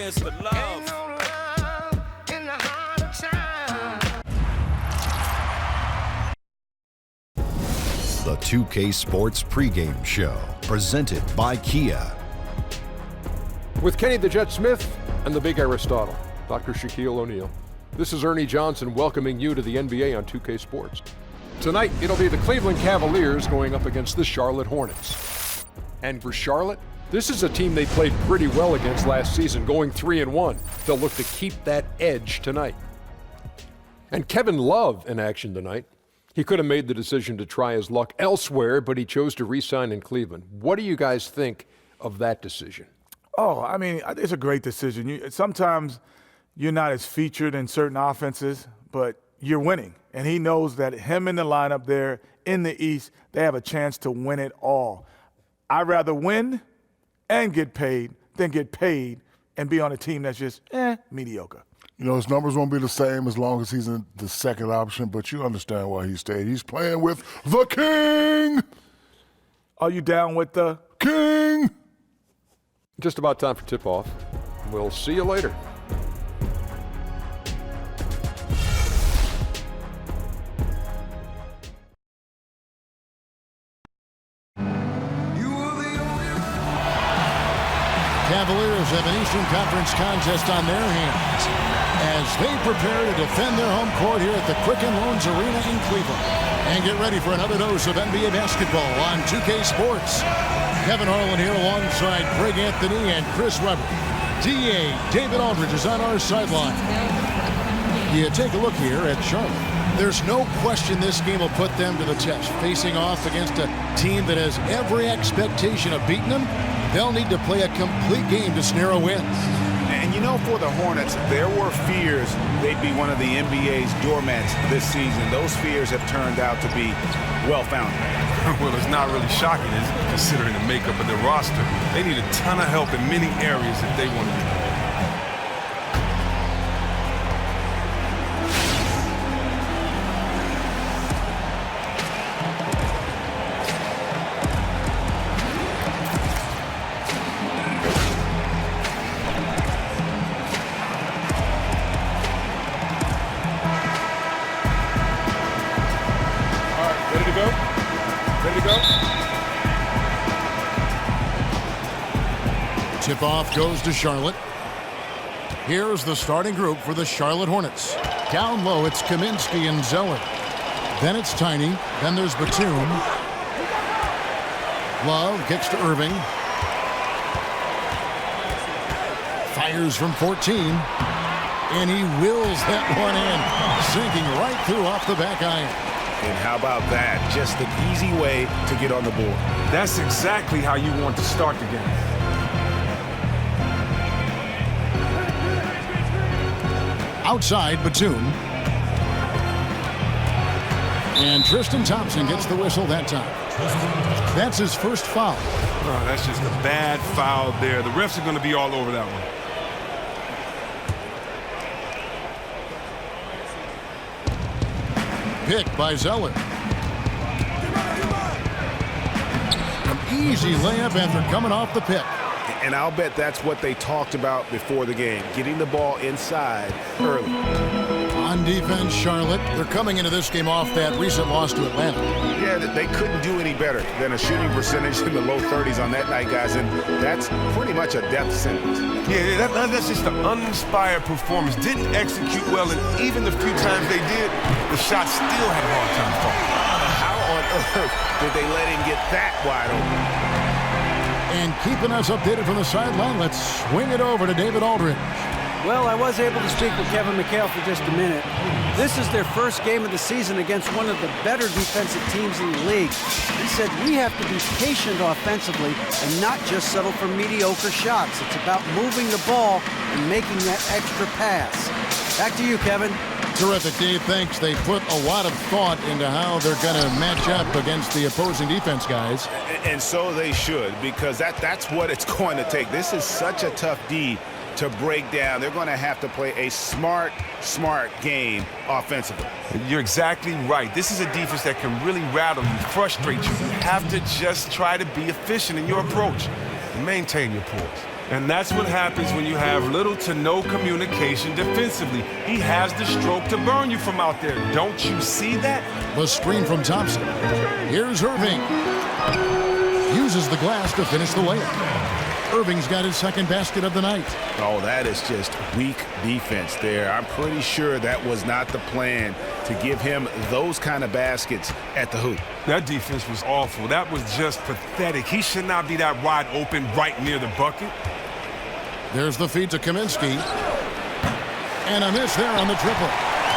It's the love. The 2K Sports pregame show, presented by Kia. With Kenny the Jet Smith and the Big Aristotle, Dr. Shaquille O'Neal. This is Ernie Johnson welcoming you to the NBA on 2K Sports. Tonight, it'll be the Cleveland Cavaliers going up against the Charlotte Hornets. And for Charlotte, this is a team they played pretty well against last season, going 3-1. They'll look to keep that edge tonight. And Kevin Love in action tonight. He could have made the decision to try his luck elsewhere, but he chose to re-sign in Cleveland. What do you guys think of that decision? Oh, I mean, it's a great decision. Sometimes you're not as featured in certain offenses, but you're winning. And he knows that him in the lineup there in the East, they have a chance to win it all. I'd rather win and get paid than get paid and be on a team that's just mediocre. You know, his numbers won't be the same as long as he's in the second option, but you understand why he stayed. He's playing with the King! Are you down with the King? Just about time for tip-off. We'll see you later. Cavaliers have an Eastern Conference contest on their hands as they prepare to defend their home court here at the Quicken Loans Arena in Cleveland. And get ready for another dose of NBA basketball on 2K Sports. Kevin Harlan here alongside Greg Anthony and Chris Webber. DA David Aldridge is on our sideline. You take a look here at Charlotte. There's no question this game will put them to the test. Facing off against a team that has every expectation of beating them, they'll need to play a complete game to snare a win. And you know, for the Hornets, there were fears they'd be one of the NBA's doormats this season. Those fears have turned out to be well-founded. Well, it's not really shocking, is it, considering the makeup of their roster. They need a ton of help in many areas if they want to be. Tip-off goes to Charlotte. Here's the starting group for the Charlotte Hornets. Down low, it's Kaminsky and Zeller. Then it's Tiny. Then there's Batum. Love kicks to Irving. Fires from 14. And he wills that one in, sinking right through off the back iron. And how about that? Just an easy way to get on the board. That's exactly how you want to start the game. Outside, Batum. And Tristan Thompson gets the whistle that time. That's his first foul. Oh, that's just a bad foul there. The refs are going to be all over that one. Pick by Zeller. An easy layup after coming off the pick. And I'll bet that's what they talked about before the game, getting the ball inside early. On defense, Charlotte, they're coming into this game off that recent loss to Atlanta. Yeah, they couldn't do any better than a shooting percentage in the low 30s on that night, guys, and that's pretty much a death sentence. Yeah, that's just an uninspired performance. Didn't execute well, and even the few times they did, the shot still had a hard time falling. How on earth did they let him get that wide open? And keeping us updated from the sideline, let's swing it over to David Aldridge. Well, I was able to speak with Kevin McHale for just a minute. This is their first game of the season against one of the better defensive teams in the league. He said we have to be patient offensively and not just settle for mediocre shots. It's about moving the ball and making that extra pass. Back to you, Kevin. Terrific, Dave. Thanks. They put a lot of thought into how they're going to match up against the opposing defense guys. And so they should, because that's what it's going to take. This is such a tough D to break down. They're going to have to play a smart game offensively. You're exactly right. This is a defense that can really rattle you, frustrate you. You have to just try to be efficient in your approach and maintain your poise. And that's what happens when you have little to no communication defensively. He has the stroke to burn you from out there. Don't you see that? The screen from Thompson. Here's Irving. Uses the glass to finish the layup. Irving's got his second basket of the night. Oh, that is just weak defense there. I'm pretty sure that was not the plan to give him those kind of baskets at the hoop. That defense was awful. That was just pathetic. He should not be that wide open right near the bucket. There's the feed to Kaminsky. And a miss there on the triple.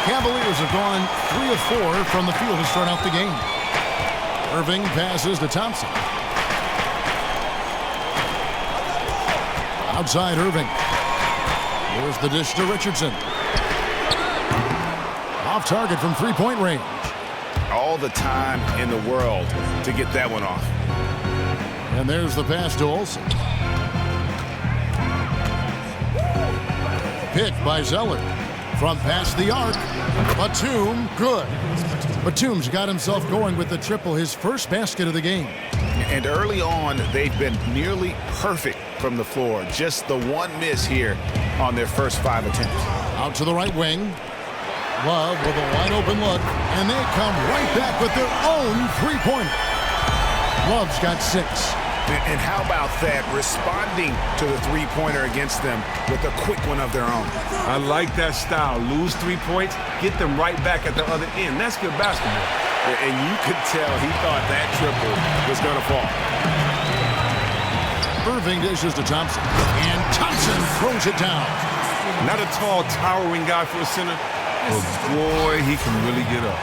Cavaliers have gone 3 of 4 from the field to start out the game. Irving passes to Thompson. Outside Irving. There's the dish to Richardson. Off target from three-point range. All the time in the world to get that one off. And there's the pass to Olsen. Picked by Zeller. From past the arc. Batum, good. Batum's got himself going with the triple, his first basket of the game. And early on, they've been nearly perfect from the floor. Just the one miss here on their first 5 attempts. Out to the right wing. Love with a wide open look. And they come right back with their own three-pointer. Love's got 6. And how about that, responding to the three-pointer against them with a quick one of their own. I like that style. Lose 3 points, get them right back at the other end. That's good basketball. And you could tell he thought that triple was going to fall. Irving dishes to Thompson. And Thompson throws it down. Not a tall, towering guy for a center, but boy, he can really get up.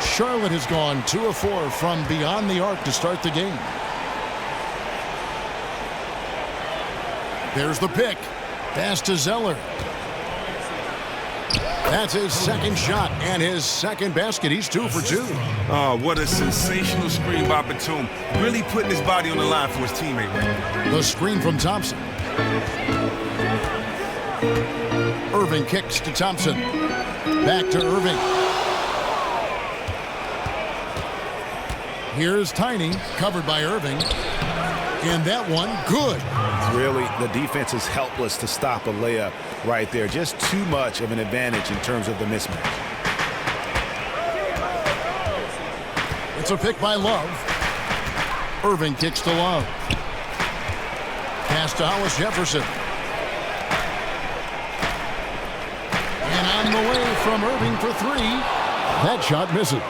Charlotte has gone 2 of 4 from beyond the arc to start the game. There's the pick. Pass to Zeller. That's his second shot and his second basket. He's 2 for 2. Oh, what a sensational screen by Batum. Really putting his body on the line for his teammate. The screen from Thompson. Irving kicks to Thompson. Back to Irving. Here's Tiny, covered by Irving. And that one, good. Really, the defense is helpless to stop a layup right there. Just too much of an advantage in terms of the mismatch. It's a pick by Love. Irving kicks to Love. Pass to Hollis Jefferson. And on the way from Irving for 3. That shot misses.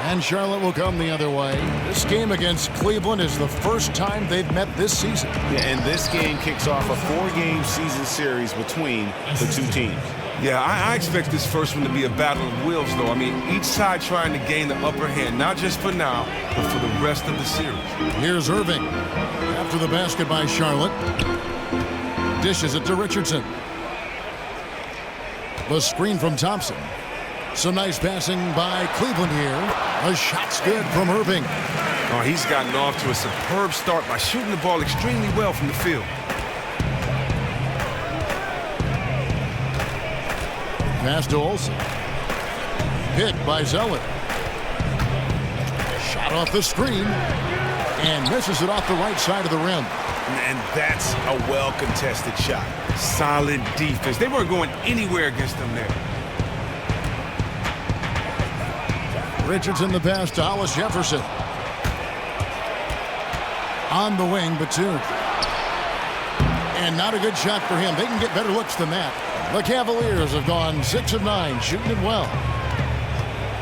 And Charlotte will come the other way. This game against Cleveland is the first time they've met this season. Yeah, and this game kicks off a 4-game season series between the two teams. Yeah, I expect this first one to be a battle of wills, though. I mean, each side trying to gain the upper hand, not just for now, but for the rest of the series. Here's Irving. After the basket by Charlotte. Dishes it to Richardson. The screen from Thompson. Some nice passing by Cleveland here. A shot's good from Irving. Oh, he's gotten off to a superb start by shooting the ball extremely well from the field. Pass to Olsen. Picked by Zeller. Shot off the screen. And misses it off the right side of the rim. And that's a well-contested shot. Solid defense. They weren't going anywhere against them there. Richardson the pass to Hollis Jefferson. On the wing, Batum. And not a good shot for him. They can get better looks than that. The Cavaliers have gone 6 of 9, shooting it well.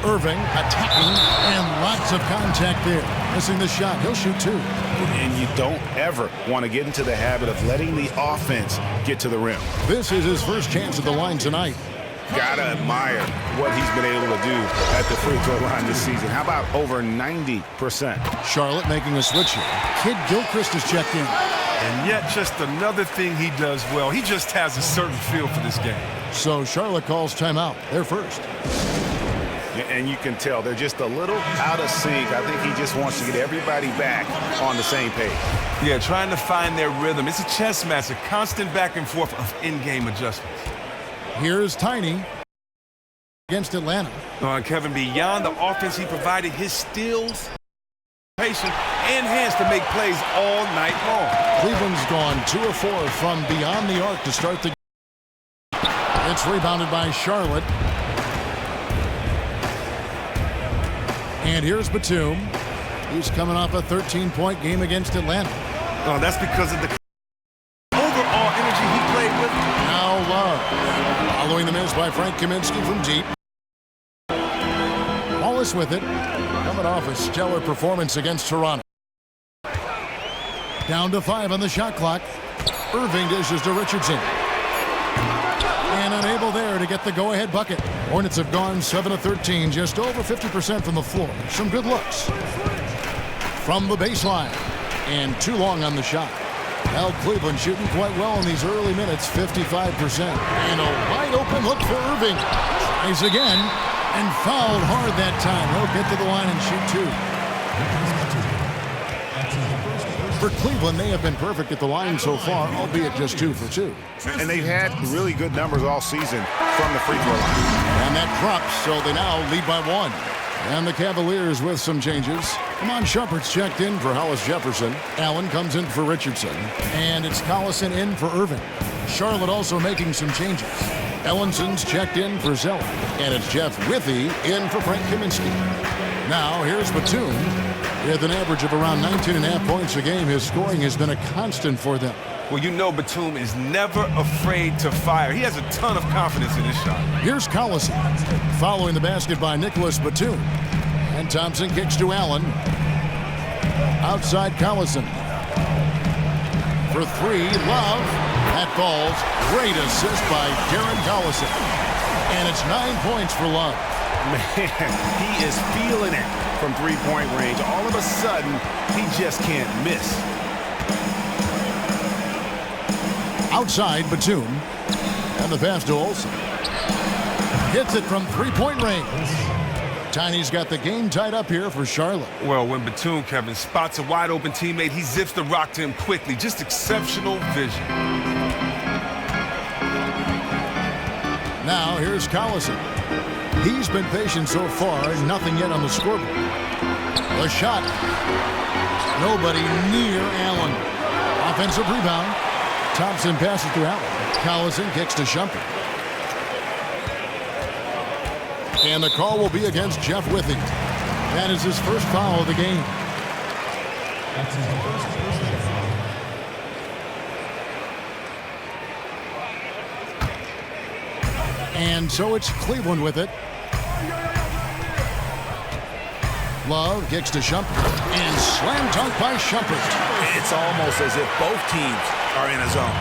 Irving attacking, and lots of contact there. Missing the shot. He'll shoot 2. And you don't ever want to get into the habit of letting the offense get to the rim. This is his first chance at the line tonight. Gotta admire what he's been able to do at the free throw line this season. How about over 90%? Charlotte making a switch here. Kid Gilchrist has checked in. And yet just another thing he does well. He just has a certain feel for this game. So Charlotte calls timeout. They're first. And you can tell they're just a little out of sync. I think he just wants to get everybody back on the same page. Yeah, trying to find their rhythm. It's a chess match, a constant back and forth of in-game adjustments. Here's Tiny against Atlanta. Kevin, beyond the offense he provided, his steals Patience and hands to make plays all night long. Cleveland's gone 2 of 4 from beyond the arc to start the game. It's rebounded by Charlotte. And here's Batum. He's coming off a 13-point game against Atlanta. Oh, that's because of the overall energy he played with. Now Love. Following the miss by Frank Kaminsky from deep. Wallace with it. Coming off a stellar performance against Toronto. Down to 5 on the shot clock. Irving dishes to Richardson. And unable there to get the go-ahead bucket. Hornets have gone 7 of 13, just over 50% from the floor. Some good looks. From the baseline. And too long on the shot. Well, Cleveland shooting quite well in these early minutes, 55%. And a wide open look for Irving. Tries again. And fouled hard that time. He'll get to the line and shoot 2. For Cleveland, they have been perfect at the line so far, albeit just 2 for 2. And they've had really good numbers all season from the free throw line. And that drops, so they now lead by 1. And the Cavaliers with some changes. Amon Shumpert's checked in for Hollis Jefferson. Allen comes in for Richardson. And it's Collison in for Irving. Charlotte also making some changes. Ellinson's checked in for Zeller. And it's Jeff Withey in for Frank Kaminsky. Now here's Batum. With an average of around 19.5 points a game, his scoring has been a constant for them. Well, you know Batum is never afraid to fire. He has a ton of confidence in his shot. Here's Collison. Following the basket by Nicholas Batum. And Thompson kicks to Allen. Outside Collison. For 3, Love. That falls. Great assist by Darren Collison. And it's 9 points for Love. Man, he is feeling it from three-point range. All of a sudden, he just can't miss. Outside Batum. And the pass to Olsen. Hits it from three-point range. Tiny's got the game tied up here for Charlotte. Well, when Batum, Kevin, spots a wide-open teammate, he zips the rock to him quickly. Just exceptional vision. Now, here's Collison. He's been patient so far, nothing yet on the scoreboard. The shot. Nobody near Allen. Offensive rebound. Thompson passes to Allen. Collison kicks to Shumpert. And the call will be against Jeff Withey. That is his first foul of the game. And so it's Cleveland with it. Love kicks to Shumpert. And slam dunk by Shumpert. It's almost as if both teams are in a zone.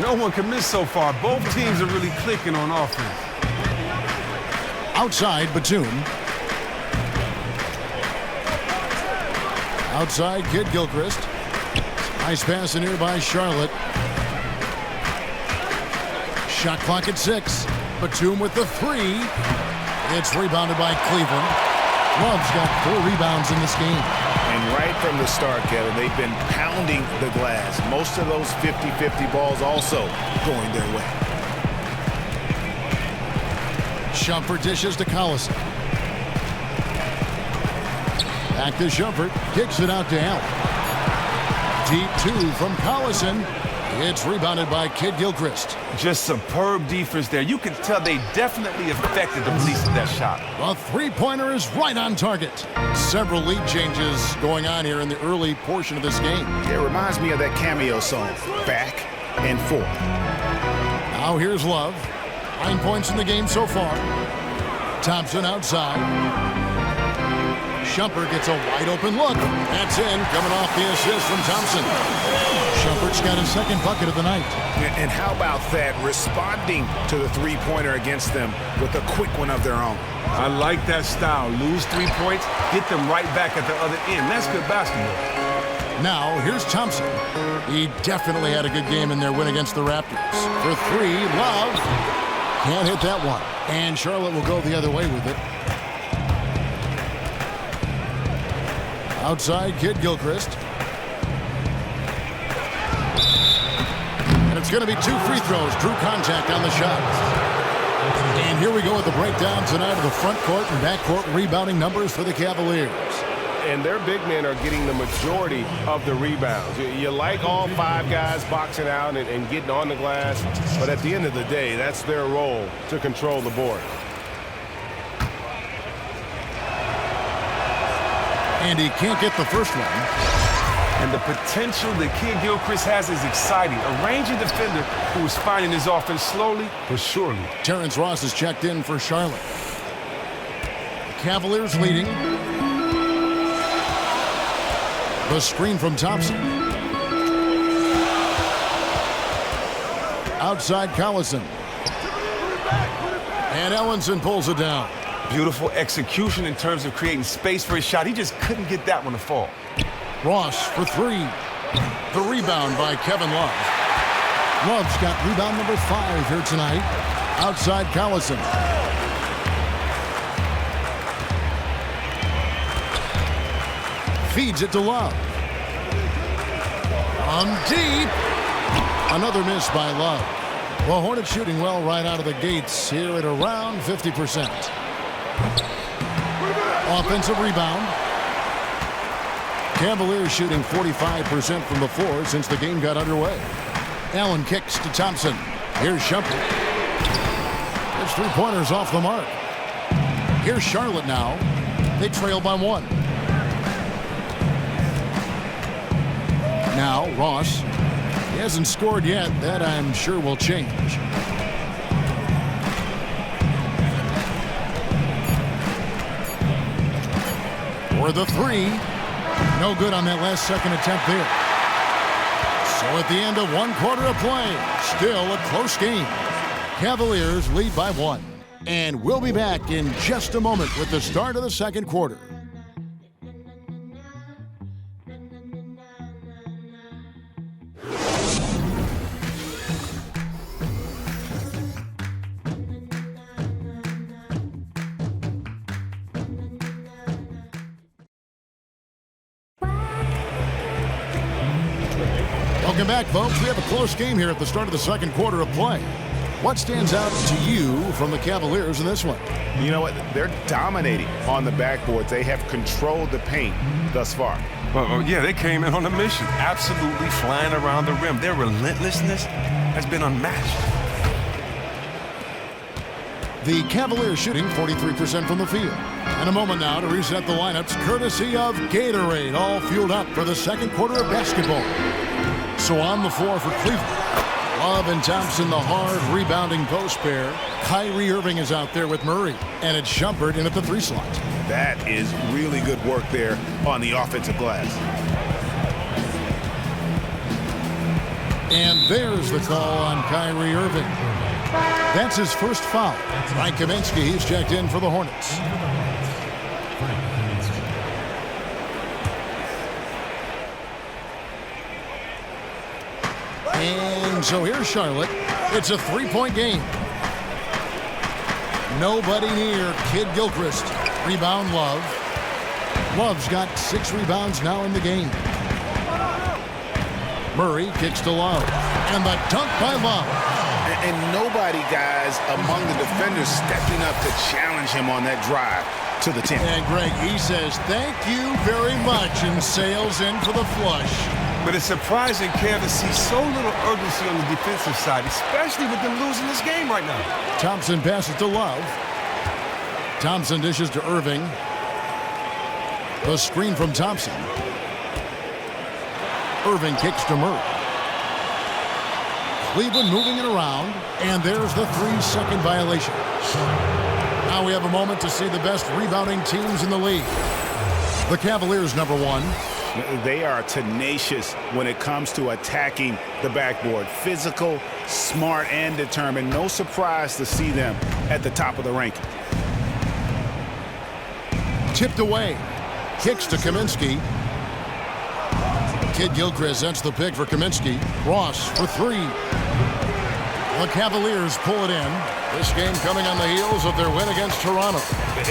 No one can miss so far. Both teams are really clicking on offense. Outside Batum. Outside Kid Gilchrist. Nice pass in here by Charlotte. Shot clock at 6. Batum with the 3. It's rebounded by Cleveland. Love's got 4 rebounds in this game. And right from the start, Kevin, they've been pounding the glass. Most of those 50-50 balls also going their way. Shumpert dishes to Collison. Back to Shumpert. Kicks it out to Allen. Deep 2 from Collison. It's rebounded by Kid Gilchrist. Just superb defense there. You can tell they definitely affected the release of that shot. The three-pointer is right on target. Several lead changes going on here in the early portion of this game. It reminds me of that Cameo song, Back and Forth. Now here's Love. 9 points in the game so far. Thompson outside. Shumpert gets a wide open look. That's in, coming off the assist from Thompson. Shumpert's got his second bucket of the night. And how about that, responding to the three-pointer against them with a quick one of their own. I like that style. Lose 3 points, get them right back at the other end. That's good basketball. Now, here's Thompson. He definitely had a good game in their win against the Raptors. For 3, Love. Can't hit that one. And Charlotte will go the other way with it. Outside, Kid Gilchrist. And it's going to be 2 free throws. Drew contact on the shot. And here we go with the breakdown tonight of the front court and back court rebounding numbers for the Cavaliers. And their big men are getting the majority of the rebounds. You like all 5 guys boxing out and getting on the glass, but at the end of the day, that's their role to control the board. And he can't get the first one. And the potential that Kid Gilchrist has is exciting. A rangy defender who is finding his offense slowly but surely. Terrence Ross is checked in for Charlotte. Cavaliers leading. The screen from Thompson. Outside Collison. And Ellenson pulls it down. Beautiful execution in terms of creating space for his shot. He just couldn't get that one to fall. Ross for 3. The rebound by Kevin Love. Love's got rebound number 5 here tonight. Outside Collison. Feeds it to Love. On deep. Another miss by Love. Well, Hornets shooting well right out of the gates here at around 50%. Offensive rebound. Cavaliers shooting 45% from the floor since the game got underway. Allen kicks to Thompson. Here's Shumpert. There's 3-pointers off the mark. Here's Charlotte now. They trail by 1. Now Ross. He hasn't scored yet. That I'm sure will change. For the 3. No good on that last second attempt there. So at the end of 1 quarter of play, still a close game. Cavaliers lead by 1. And we'll be back in just a moment with the start of the second quarter. Welcome back, folks. We have a close game here at the start of the second quarter of play. What stands out to you from the Cavaliers in this one? You know what? They're dominating on the backboards. They have controlled the paint thus far. Yeah, they came in on a mission, absolutely flying around the rim. Their relentlessness has been unmatched. The Cavaliers shooting 43% from the field. And a moment now to reset the lineups courtesy of Gatorade, all fueled up for the second quarter of basketball. So on the floor for Cleveland, Love and Thompson, the hard rebounding post pair. Kyrie Irving is out there with Murray, and it's Shumpert in at the 3 slot. That is really good work there on the offensive glass. And there's the call on Kyrie Irving. That's his first foul. Frank Kaminsky, he's checked in for the Hornets. And so here's Charlotte. It's a 3-point game. Nobody near Kid Gilchrist. Rebound Love. Love's got 6 rebounds now in the game. Murray kicks to Love. And the dunk by Love. And nobody, guys, among the defenders stepping up to challenge him on that drive to the 10. And Greg, he says, thank you very much, and sails in for the flush. But it's surprising, Kev, to see so little urgency on the defensive side, especially with them losing this game right now. Thompson passes to Love. Thompson dishes to Irving. The screen from Thompson. Irving kicks to Murray. Cleveland moving it around, and there's the 3-second violation. Now we have a moment to see the best rebounding teams in the league. The Cavaliers, number 1. They are tenacious when it comes to attacking the backboard. Physical, smart, and determined. No surprise to see them at the top of the ranking. Tipped away. Kicks to Kaminsky. Kid Gilchrist sets the pick for Kaminsky. Ross for 3. The Cavaliers pull it in. This game coming on the heels of their win against Toronto.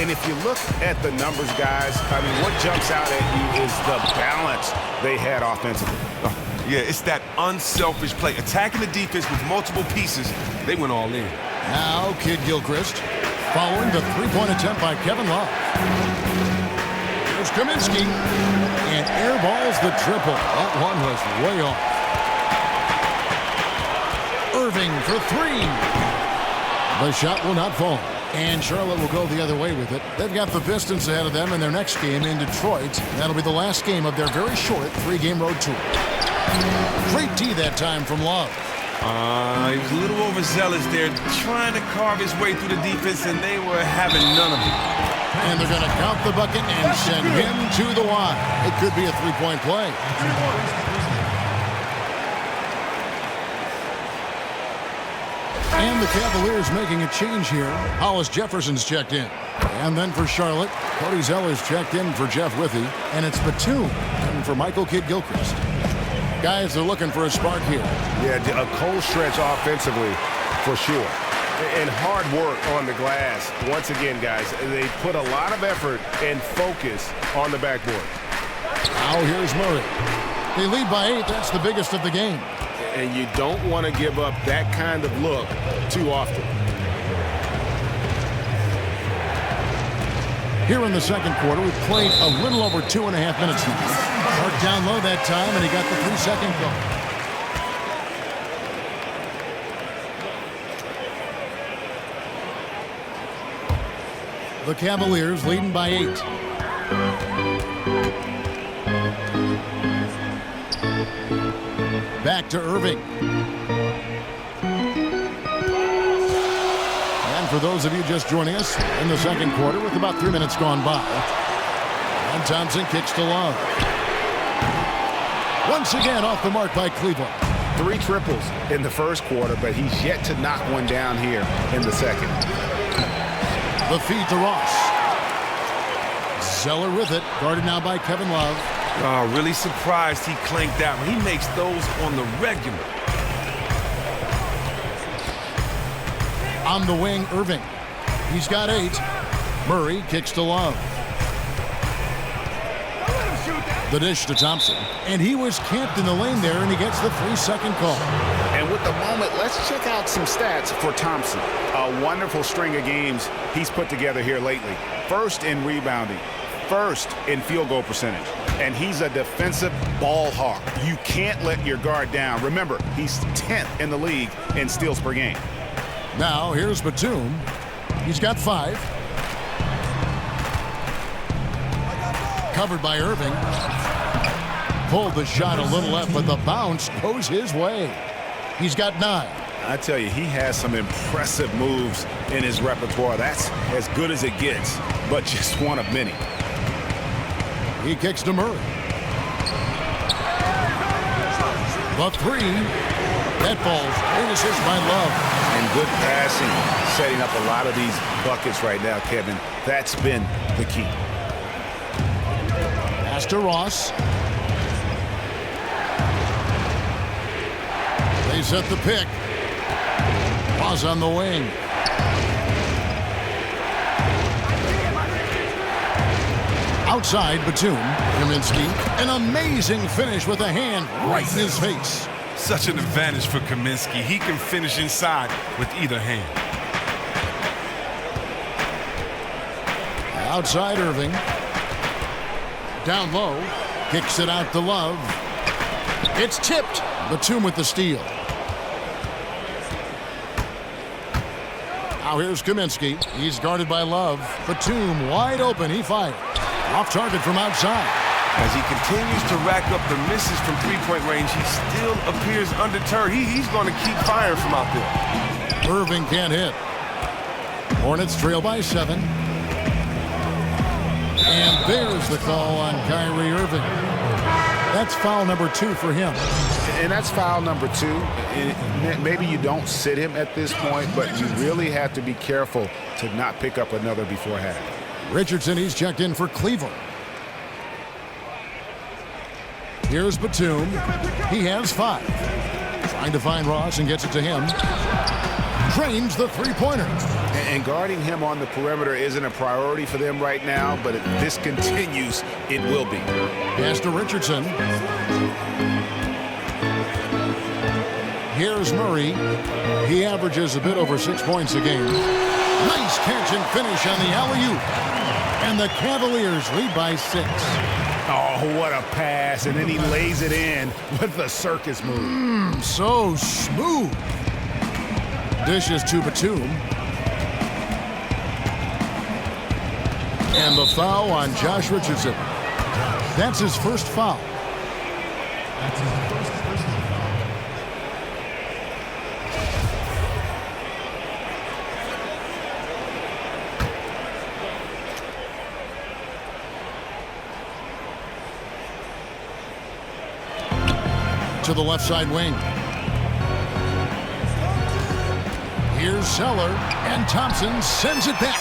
And if you look at the numbers, guys, I mean, what jumps out at you is the balance they had offensively. Yeah, it's that unselfish play. Attacking the defense with multiple pieces, they went all in. Now Kid Gilchrist following the 3-point attempt by Kevin Love. Here's Kaminsky. And airballs the triple. That one was way off. Irving for three. The shot will not fall. And Charlotte will go the other way with it. They've got the Pistons ahead of them in their next game in Detroit. That'll be the last game of their very short 3-game road tour. Great D that time from Love. He was a little overzealous there, trying to carve his way through the defense, and they were having none of it. And they're going to count the bucket and send him to the line. It could be a three-point play. And the Cavaliers making a change here. Hollis Jefferson's checked in. And then for Charlotte, Cody Zeller's checked in for Jeff Withey. And it's Batum and for Michael Kidd-Gilchrist. Guys, they're looking for a spark here. Yeah, a cold stretch offensively for sure. And hard work on the glass. Once again, guys, they put a lot of effort and focus on the backboard. Now here's Murray. They lead by 8. That's the biggest of the game. And you don't want to give up that kind of look too often. Here in the second quarter, we've played a little over 2.5 minutes now. Mark down low that time, and he got the 3-second goal. The Cavaliers leading by 8. Back to Irving. And for those of you just joining us in the second quarter with about 3 minutes gone by, and Thompson kicks to Love. Once again off the mark by Cleveland. 3 triples in the first quarter, but he's yet to knock one down here in the second. The feed to Ross. Zeller with it, guarded now by Kevin Love. Oh, really surprised he clanked that one. He makes those on the regular. On the wing, Irving. He's got 8. Murray kicks to Love. The dish to Thompson. And he was camped in the lane there, and he gets the 3-second call. And with the moment, let's check out some stats for Thompson. A wonderful string of games he's put together here lately. First in rebounding. First in field goal percentage. And he's a defensive ball hawk. You can't let your guard down. Remember, he's 10th in the league in steals per game. Now, here's Batum. He's got 5. Covered by Irving. Pulled the shot a little left, but the bounce goes his way. He's got 9. I tell you, he has some impressive moves in his repertoire. That's as good as it gets, but just one of many. He kicks to Murray. The 3. That falls. Great assist by Love. And good passing, setting up a lot of these buckets right now, Kevin. That's been the key. Pass to Ross. They set the pick. Ross on the wing. Outside, Batum. Kaminsky. An amazing finish with a hand right in his face. Such an advantage for Kaminsky. He can finish inside with either hand. Outside, Irving. Down low. Kicks it out to Love. It's tipped. Batum with the steal. Now here's Kaminsky. He's guarded by Love. Batum wide open. He fired. Off target from outside. As he continues to rack up the misses from three-point range, he still appears undeterred. He's going to keep firing from out there. Irving can't hit. Hornets trail by 7. And there's the call on Kyrie Irving. That's foul number 2 for him. And that's foul number 2. Maybe you don't sit him at this point, but you really have to be careful to not pick up another before half. Richardson, he's checked in for Cleveland. Here's Batum. He has 5. Trying to find Ross and gets it to him. Drains the three-pointer. And guarding him on the perimeter isn't a priority for them right now, but if this continues, it will be. Pass to Richardson. Here's Murray. He averages a bit over 6 points a game. Nice catch and finish on the alley-oop. And the Cavaliers lead by 6. Oh, what a pass. And then he lays it in with the circus move. So smooth. Dishes to Batum. And the foul on Josh Richardson. That's his first foul. To the left side wing. Here's Zeller, and Thompson sends it back.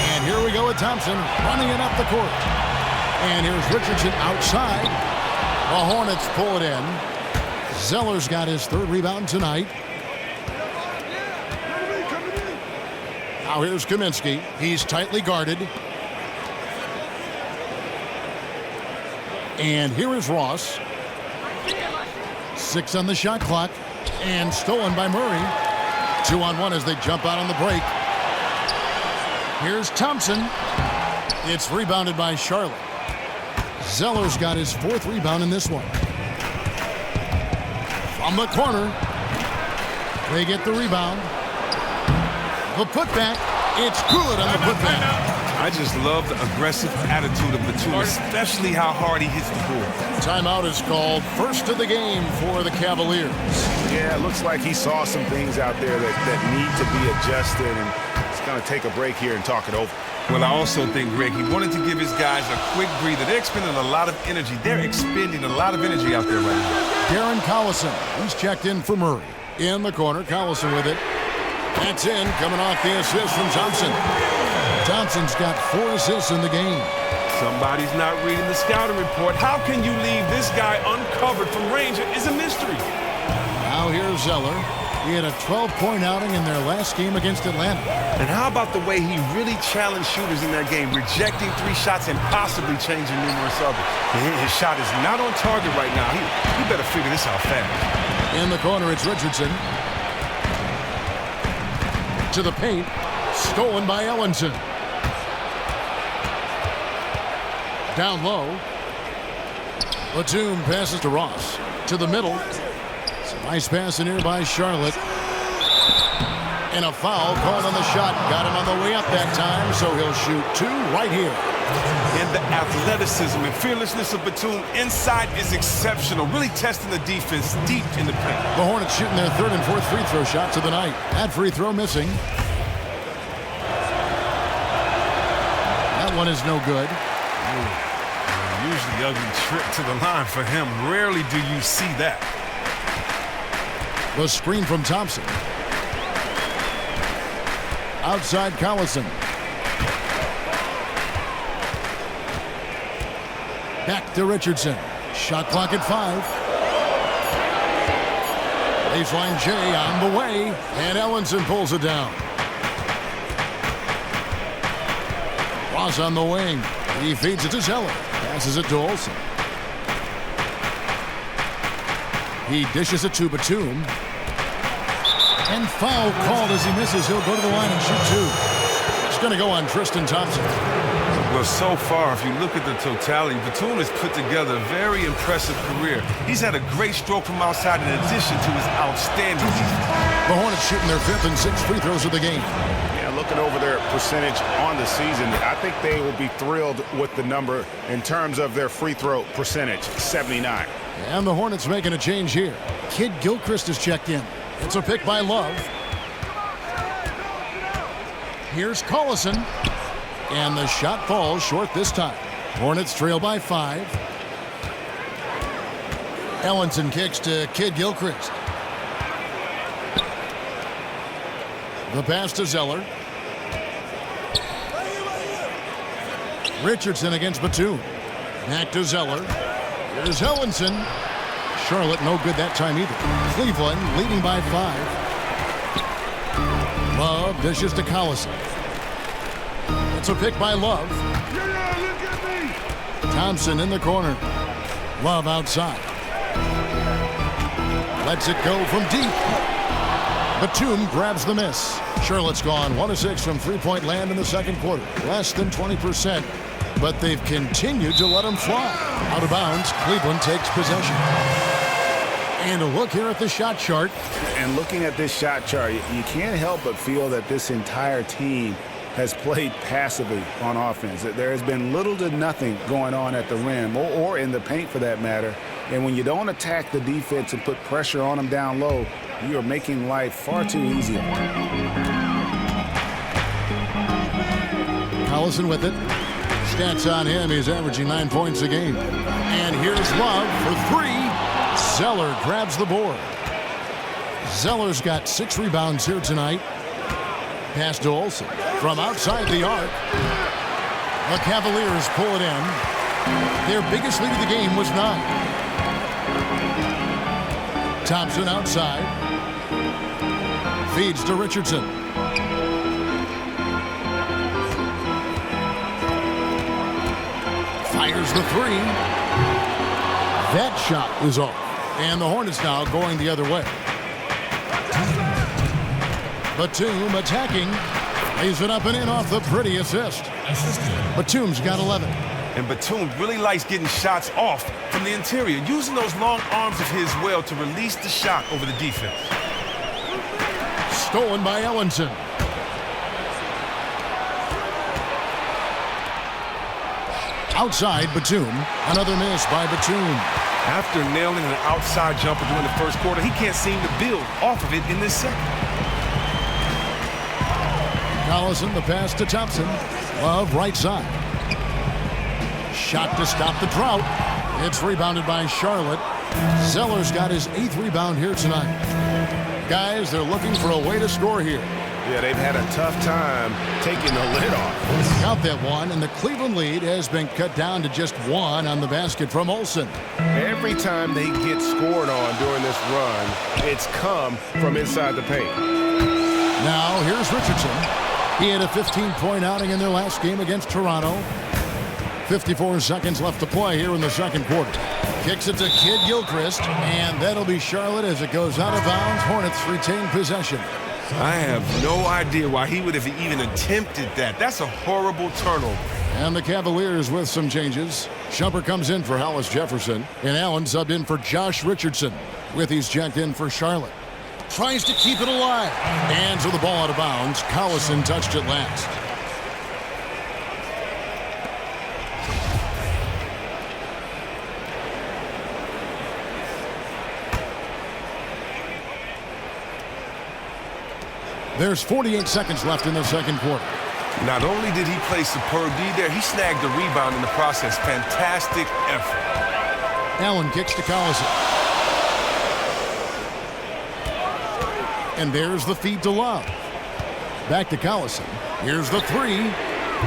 And here we go with Thompson running it up the court. And here's Richardson outside. The Hornets pull it in. Zeller's got his 3rd rebound tonight. Now here's Kaminsky. He's tightly guarded. And here is Ross. 6 on the shot clock. And stolen by Murray. 2-on-1 as they jump out on the break. Here's Thompson. It's rebounded by Charlotte. Zeller's got his 4th rebound in this one. From the corner. They get the rebound. The putback. It's good on the putback. I just love the aggressive attitude of Batum, especially how hard he hits the ball. Timeout is called. First of the game for the Cavaliers. Yeah, it looks like he saw some things out there that need to be adjusted, and he's going to take a break here and talk it over. Well, I also think, Greg, he wanted to give his guys a quick breather. They're expending a lot of energy. They're expending a lot of energy out there right now. Darren Collison, he's checked in for Murray. In the corner, Collison with it. That's in, coming off the assist from Thompson. Thompson's got 4 assists in the game. Somebody's not reading the scouting report. How can you leave this guy uncovered from range? It is a mystery. Now here's Zeller. He had a 12-point outing in their last game against Atlanta. And how about the way he really challenged shooters in that game, rejecting 3 shots and possibly changing numerous others. His shot is not on target right now. He better figure this out fast. In the corner, it's Richardson. To the paint. Stolen by Ellenson. Down low. Batum passes to Ross. To the middle. It's a nice pass in here by Charlotte. And a foul called on the shot. Got him on the way up that time, so he'll shoot 2 right here. And the athleticism and fearlessness of Batum inside is exceptional. Really testing the defense deep in the paint. The Hornets shooting their 3rd and 4th free throw shots of the night. That free throw missing. That one is no good. Usually ugly trip to the line for him. Rarely do you see that. The screen from Thompson. Outside Collison. Back to Richardson. Shot clock at 5. Baseline J on the way. And Ellenson pulls it down. Ross on the wing. He feeds it to Zeller. Passes it to Olsen. He dishes it to Batum. And foul called as he misses. He'll go to the line and shoot 2. It's going to go on Tristan Thompson. Well, so far, if you look at the totality, Batum has put together a very impressive career. He's had a great stroke from outside in addition to his outstanding defense. The Hornets shooting their 5th and 6th free throws of the game. Yeah, looking over their percentage on the season, I think they will be thrilled with the number in terms of their free throw percentage, 79. And the Hornets making a change here. Kid Gilchrist is checked in. It's a pick by Love. Here's Collison. And the shot falls short this time. Hornets trail by 5. Ellenson kicks to Kid Gilchrist. The pass to Zeller. Richardson against Batum. Back to Zeller. Here's Ellenson. Charlotte no good that time either. Cleveland leading by 5. Love dishes to Collison. It's a pick by Love. Thompson in the corner. Love outside. Lets it go from deep. Batum grabs the miss. Charlotte's gone 1 of 6 from three-point land in the second quarter. Less than 20%, but they've continued to let them fly. Out of bounds, Cleveland takes possession. And a look here at the shot chart. And looking at this shot chart, you can't help but feel that this entire team has played passively on offense. There has been little to nothing going on at the rim or in the paint for that matter. And when you don't attack the defense and put pressure on them down low, you are making life far too easy. Collison with it. Stats on him, he's averaging 9 points a game. And here's Love for 3. Zeller grabs the board. Zeller's got 6 rebounds here tonight. Pass to Olsen. From outside the arc, the Cavaliers pull it in. Their biggest lead of the game was 9. Thompson outside. Feeds to Richardson. Fires the 3. That shot is off. And the Hornets now going the other way. Batum attacking. Lays it up and in off the pretty assist. Batum's got 11. And Batum really likes getting shots off from the interior, using those long arms of his well to release the shot over the defense. Stolen by Ellenson. Outside Batum. Another miss by Batum. After nailing an outside jumper during the first quarter, he can't seem to build off of it in this second. Collison, the pass to Thompson. Love right side. Shot to stop the drought. It's rebounded by Charlotte. Zeller's got his 8th rebound here tonight. Guys, they're looking for a way to score here. Yeah, they've had a tough time taking the lid off. Got that one, and the Cleveland lead has been cut down to just 1 on the basket from Olsen. Every time they get scored on during this run, it's come from inside the paint. Now, here's Richardson. He had a 15-point outing in their last game against Toronto. 54 seconds left to play here in the second quarter. Kicks it to Kid Gilchrist, and that'll be Charlotte as it goes out of bounds. Hornets retain possession. I have no idea why he would have even attempted that. That's a horrible turnover. And the Cavaliers with some changes. Shumpert comes in for Hollis Jefferson, and Allen subbed in for Josh Richardson. Withey's checked in for Charlotte. Tries to keep it alive. Hands with the ball out of bounds. Collison touched it last. There's 48 seconds left in the second quarter. Not only did he play superb D there, he snagged the rebound in the process. Fantastic effort. Allen kicks to Collison. And there's the feed to Love. Back to Collison. Here's the 3.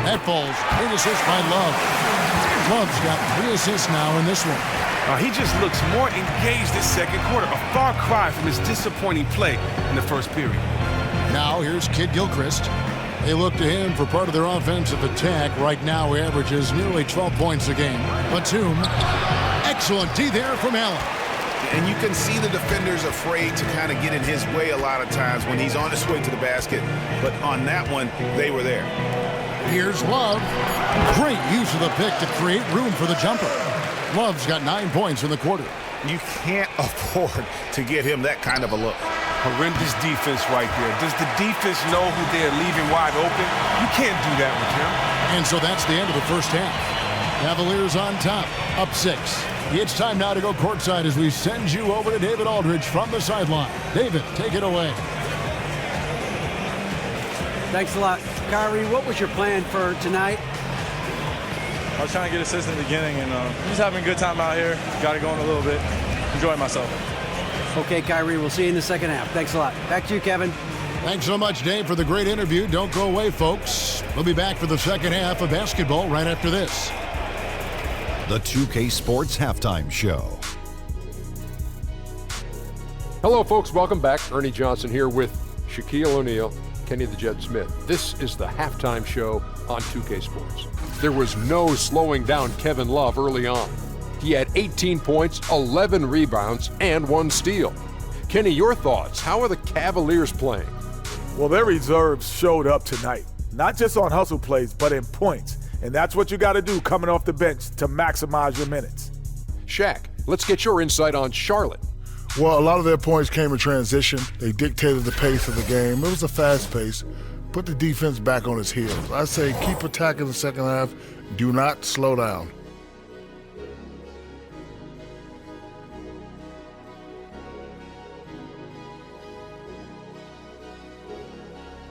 That falls. 8 assists by Love. Love's got 3 assists now in this one. He just looks more engaged this second quarter. A far cry from his disappointing play in the first period. Now here's Kid Gilchrist. They look to him for part of their offensive attack. Right now he averages nearly 12 points a game. Batum, excellent D there from Allen. And you can see the defenders afraid to kind of get in his way a lot of times when he's on his way to the basket. But on that one, they were there. Here's Love. Great use of the pick to create room for the jumper. Love's got 9 points in the quarter. You can't afford to get him that kind of a look. Horrendous defense right there. Does the defense know who they're leaving wide open? You can't do that with him. And so that's the end of the first half. Cavaliers on top, up 6. It's time now to go courtside as we send you over to David Aldridge from the sideline. David, take it away. Thanks a lot. Kyrie, what was your plan for tonight? I was trying to get assists in the beginning, and just having a good time out here. Got it going a little bit. Enjoying myself. Okay, Kyrie, we'll see you in the second half. Thanks a lot. Back to you, Kevin. Thanks so much, Dave, for the great interview. Don't go away, folks. We'll be back for the second half of basketball right after this. The 2K Sports Halftime Show. Hello, folks. Welcome back. Ernie Johnson here with Shaquille O'Neal, Kenny the Jet Smith. This is the halftime show on 2K Sports. There was no slowing down Kevin Love early on. He had 18 points, 11 rebounds, and 1 steal. Kenny, your thoughts. How are the Cavaliers playing? Well, their reserves showed up tonight, not just on hustle plays, but in points. And that's what you got to do coming off the bench to maximize your minutes. Shaq, let's get your insight on Charlotte. Well, a lot of their points came in transition. They dictated the pace of the game. It was a fast pace. Put the defense back on its heels. I say keep attacking the second half. Do not slow down.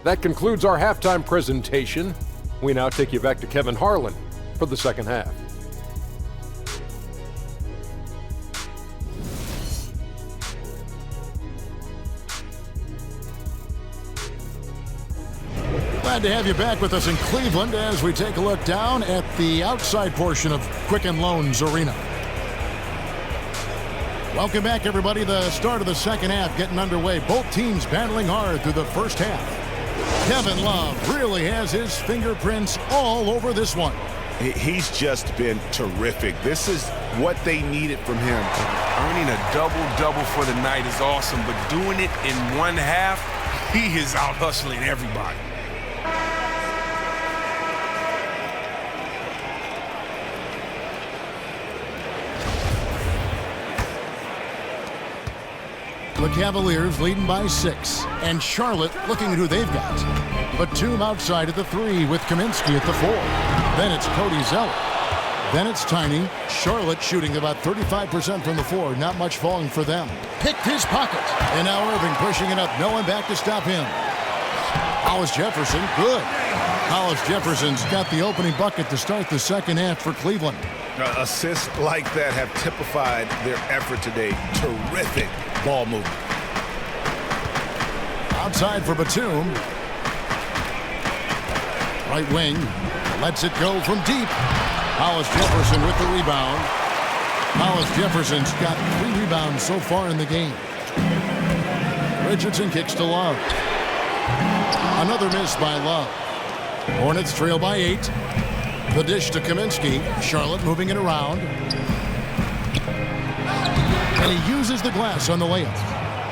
That concludes our halftime presentation. We now take you back to Kevin Harlan for the second half. Glad to have you back with us in Cleveland as we take a look down at the outside portion of Quicken Loans Arena. Welcome back, everybody. The start of the second half getting underway. Both teams battling hard through the first half. Kevin Love really has his fingerprints all over this one. He's just been terrific. This is what they needed from him. Earning a double-double for the night is awesome, but doing it in one half, he is out hustling everybody. The Cavaliers leading by 6, and Charlotte looking at who they've got. Batum outside at the 3 with Kaminsky at the 4. Then it's Cody Zeller. Then it's Tiny. Charlotte shooting about 35% from the 4. Not much falling for them. Picked his pocket. And now Irving pushing it up. No one back to stop him. Hollis Jefferson, good. Hollis Jefferson's got the opening bucket to start the second half for Cleveland. Assists like that have typified their effort today. Terrific ball movement. Outside for Batum. Right wing. Lets it go from deep. Hollis Jefferson with the rebound. Hollis Jefferson's got 3 rebounds so far in the game. Richardson kicks to Love. Another miss by Love. Hornets trail by 8. The dish to Kaminsky. Charlotte moving it around. And he uses the glass on the layup.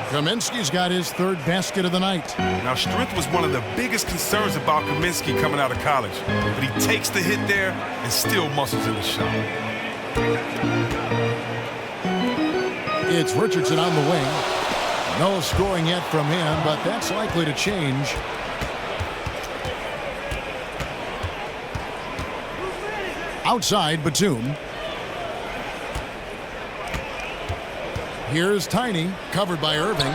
Kaminsky's got his 3rd basket of the night. Now, strength was one of the biggest concerns about Kaminsky coming out of college. But he takes the hit there and still muscles in the shot. It's Richardson on the wing. No scoring yet from him, but that's likely to change. Outside, Batum. Here's Tiny, covered by Irving.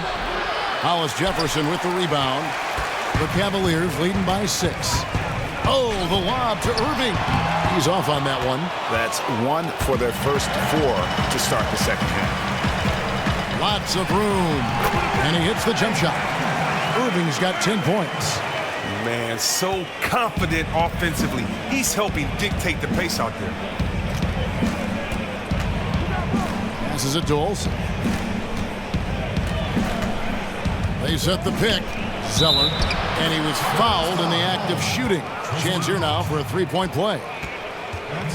Hollis Jefferson with the rebound. The Cavaliers leading by 6. Oh, the lob to Irving. He's off on that one. That's 1 for their first 4 to start the second half. Lots of room. And he hits the jump shot. Irving's got 10 points. Man, so confident offensively. He's helping dictate the pace out there. Passes it to Olsen. They set the pick. Zeller. And he was fouled in the act of shooting. Chance here now for a 3-point play.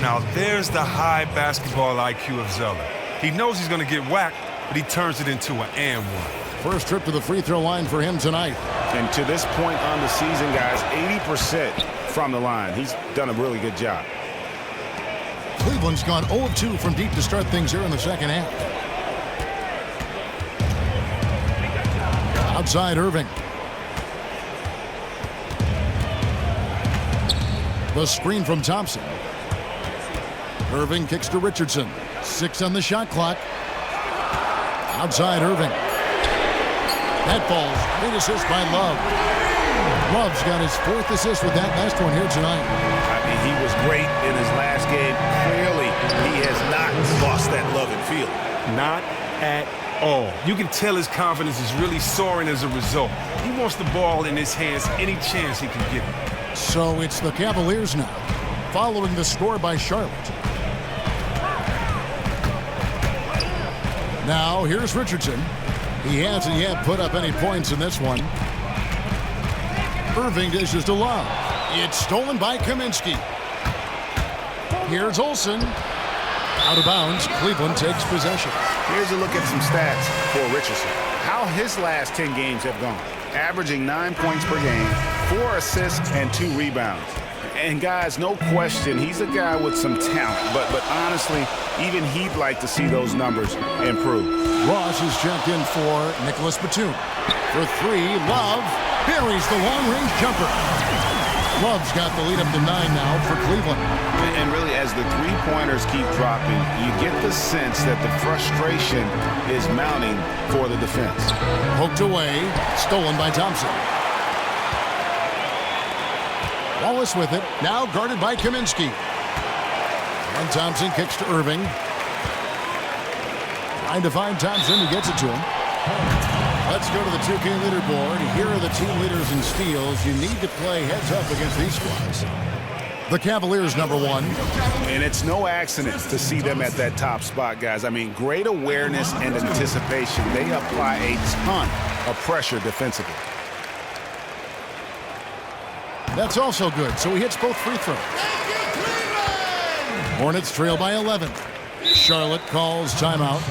Now there's the high basketball IQ of Zeller. He knows he's going to get whacked, but he turns it into an and one. First trip to the free throw line for him tonight. And to this point on the season, guys, 80% from the line. He's done a really good job. Cleveland's gone 0 of 2 from deep to start things here in the second half. Outside Irving. The screen from Thompson. Irving kicks to Richardson. 6 on the shot clock. Outside Irving. That falls. Big assist by Love. Love's got his 4th assist with that last one here tonight. I mean, he was great in his last game. Clearly, he has not lost that love and feel. Not at all. You can tell his confidence is really soaring as a result. He wants the ball in his hands any chance he can get it. So it's the Cavaliers now, following the score by Charlotte. Now here's Richardson. He hasn't yet put up any points in this one. Irving dishes to Love. It's stolen by Kaminsky. Here's Olsen. Out of bounds, Cleveland takes possession. Here's a look at some stats for Richardson. How how his last 10 games have gone. Averaging 9 points per game, 4 assists, and 2 rebounds. And guys, no question, he's a guy with some talent. But honestly, even he'd like to see those numbers improve. Ross is checked in for Nicholas Batum. For 3, Love buries the long-range jumper. Love's got the lead up to 9 now for Cleveland. And really, as the three-pointers keep dropping, you get the sense that the frustration is mounting for the defense. Poked away, stolen by Thompson. Wallace with it, now guarded by Kaminsky. And Thompson kicks to Irving. Trying to find Thompson, he gets it to him. Let's go to the 2K leaderboard. Here are the team leaders in steals. You need to play heads up against these squads. The Cavaliers, number 1. And it's no accident to see them at that top spot, guys. I mean, great awareness and anticipation. They apply a ton of pressure defensively. That's also good, so he hits both free throws. Hornets trail by 11. Charlotte calls timeout.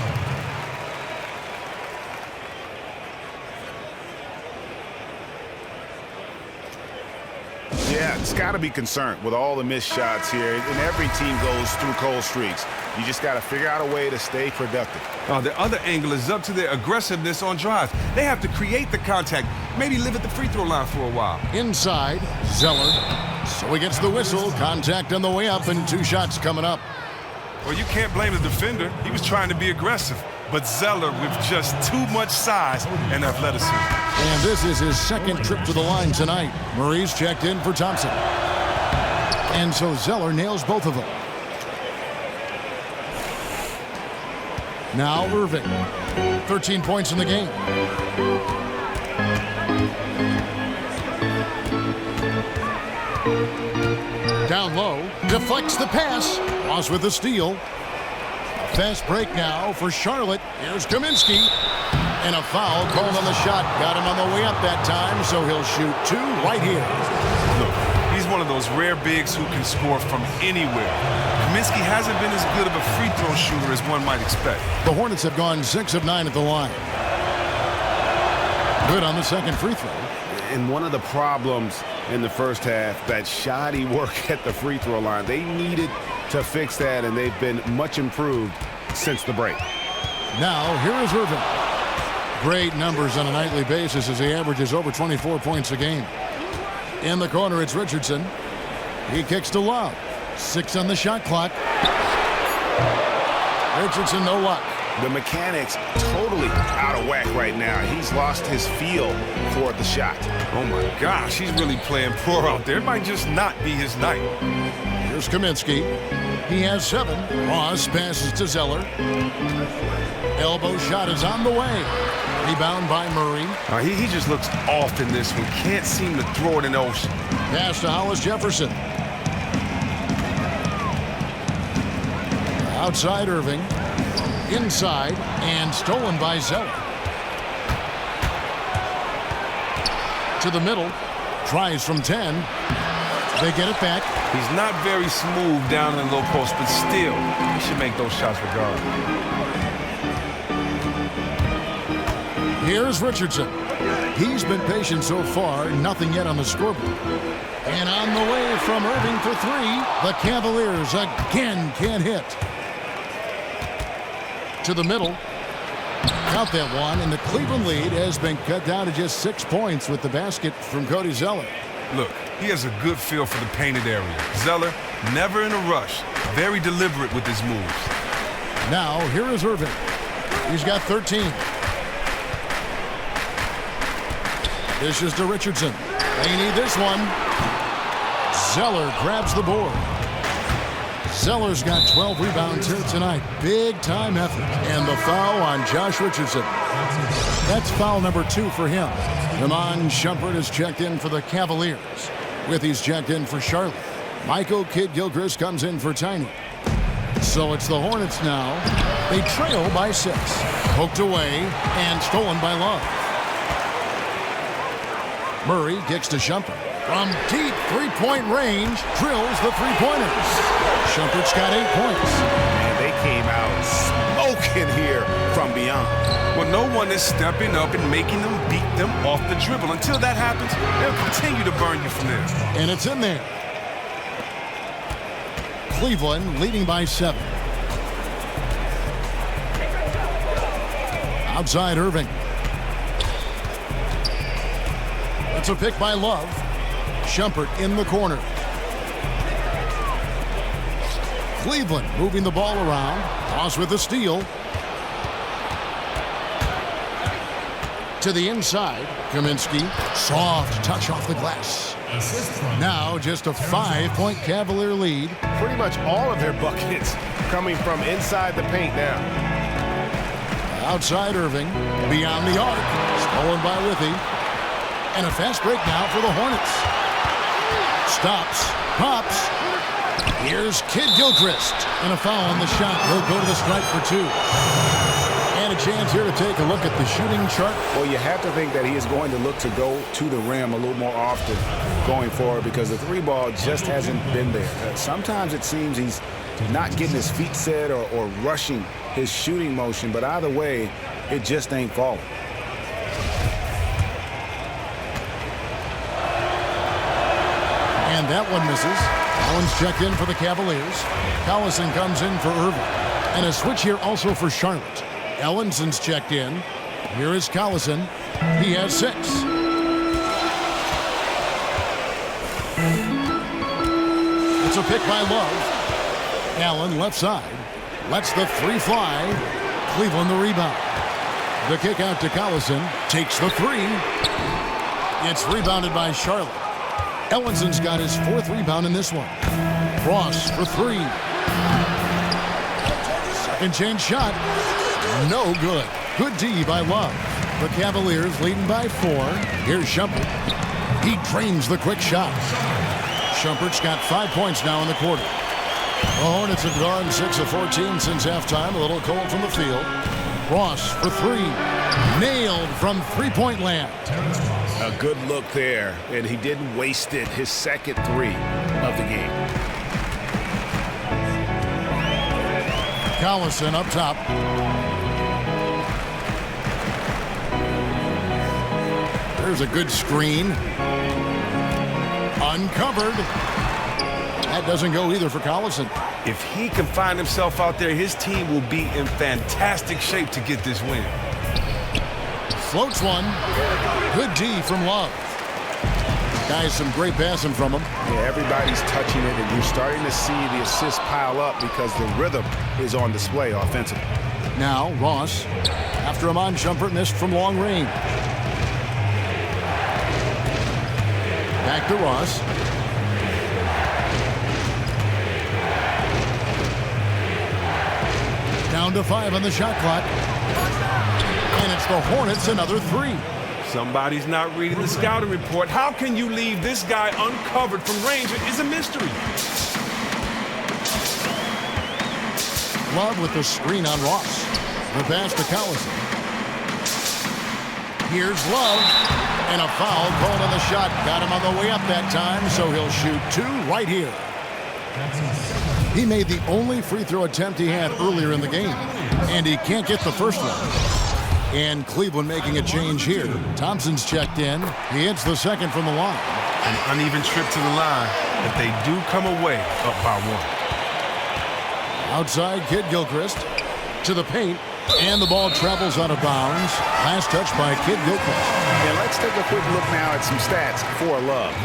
Yeah, it's got to be concerned with all the missed shots here. And every team goes through cold streaks. You just got to figure out a way to stay productive. The other angle is up to their aggressiveness on drives. They have to create the contact, maybe live at the free throw line for a while. Inside, Zeller. So he gets the whistle. Contact on the way up and 2 shots coming up. Well, you can't blame the defender. He was trying to be aggressive. But Zeller with just too much size and athleticism. And this is his second trip to the line tonight. Murray's checked in for Thompson. And so Zeller nails both of them. Now Irving. 13 points in the game. Down low. Deflects the pass. Ross with the steal. Fast break now for Charlotte. Here's Kaminsky. And a foul called on the shot. Got him on the way up that time, so he'll shoot 2 right here. Look, he's one of those rare bigs who can score from anywhere. Kaminsky hasn't been as good of a free throw shooter as one might expect. The Hornets have gone 6 of 9 at the line. Good on the second free throw. And one of the problems in the first half, that shoddy work at the free throw line. They needed to fix that, and they've been much improved since the break. Now, here is Irving. Great numbers on a nightly basis as he averages over 24 points a game. In the corner, it's Richardson. He kicks to Love. 6 on the shot clock. Richardson, no luck. The mechanics totally out of whack right now. He's lost his feel for the shot. Oh, my gosh, he's really playing poor out there. It might just not be his night. Here's Kaminsky. He has 7. Ross passes to Zeller. Elbow shot is on the way. Rebound by Murray. He just looks off in this one. Can't seem to throw it in the ocean. Pass to Hollis Jefferson. Outside Irving. Inside and stolen by Zeller. To the middle. Tries from 10. They get it back. He's not very smooth down in the low post, but still, he should make those shots regardless. Here's Richardson. He's been patient so far, nothing yet on the scoreboard. And on the way from Irving for 3, the Cavaliers again can't hit. To the middle. Count that one, and the Cleveland lead has been cut down to just 6 points with the basket from Cody Zeller. Look, he has a good feel for the painted area. Zeller, never in a rush, very deliberate with his moves. Now, here is Irving. He's got 13. Dishes to Richardson. They need this one. Zeller grabs the board. Zeller's got 12 rebounds here tonight. Big time effort. And the foul on Josh Richardson. That's foul number 2 for him. Iman Shumpert is checked in for the Cavaliers. Withey's checked in for Charlotte. Michael Kidd-Gilchrist comes in for Tiny. So it's the Hornets now. They trail by 6. Poked away and stolen by Love. Murray kicks to Shumpert. From deep three-point range, drills the three-pointers. Shumpert's got 8 points. And they came out smoking here from beyond. Well, no one is stepping up and making them beat them off the dribble. Until that happens, they'll continue to burn you from there. And it's in there. Cleveland leading by 7. Outside Irving. It's a pick by Love. Shumpert in the corner. Cleveland moving the ball around. Ross with the steal. To the inside. Kaminsky. Soft touch off the glass. Now just a 5-point Cavalier lead. Pretty much all of their buckets coming from inside the paint now. Outside Irving. Beyond the arc. Stolen by Withy. And a fast break now for the Hornets. Stops. Pops. Here's Kid Gilchrist. And a foul on the shot. He'll go to the stripe for 2. And a chance here to take a look at the shooting chart. Well, you have to think that he is going to look to go to the rim a little more often going forward because the 3-ball just hasn't been there. Sometimes it seems he's not getting his feet set or rushing his shooting motion, but either way, it just ain't falling. And that one misses. Allen's checked in for the Cavaliers. Collison comes in for Irving. And a switch here also for Charlotte. Ellinson's checked in. Here is Collison. He has 6. It's a pick by Love. Allen left side. Lets the 3 fly. Cleveland the rebound. The kick out to Collison. Takes the 3. It's rebounded by Charlotte. Ellinson's got his 4th rebound in this one. Ross for 3. Second chance shot. No good. Good D by Love. The Cavaliers leading by 4. Here's Shumpert. He drains the quick shot. Shumpert's got 5 points now in the quarter. The Hornets have gone 6 of 14 since halftime. A little cold from the field. Ross for 3. Nailed from three-point land. A good look there, and he didn't waste it. His second 3 of the game. Collison up top. There's a good screen. Uncovered. That doesn't go either for Collison. If he can find himself out there, his team will be in fantastic shape to get this win. Floats one. Good D from Love. Guys, some great passing from him. Yeah, everybody's touching it, and you're starting to see the assists pile up because the rhythm is on display offensively. Now, Ross, after Iman Shumpert missed from long range. Back to Ross. Down to 5 on the shot clock. And it's the Hornets another 3. Somebody's not reading the scouting report. How can you leave this guy uncovered from range? It is a mystery. Love with the screen on Ross. The pass to Collison. Here's Love. And a foul called on the shot. Got him on the way up that time, so he'll shoot 2 right here. He made the only free throw attempt he had earlier in the game. And he can't get the first one. And Cleveland making a change here. Thompson's checked in. He hits the second from the line. An uneven trip to the line, but they do come away up by 1. Outside Kid Gilchrist to the paint. And the ball travels out of bounds. Last touch by Kid Gilchrist. And let's take a quick look now at some stats for Love.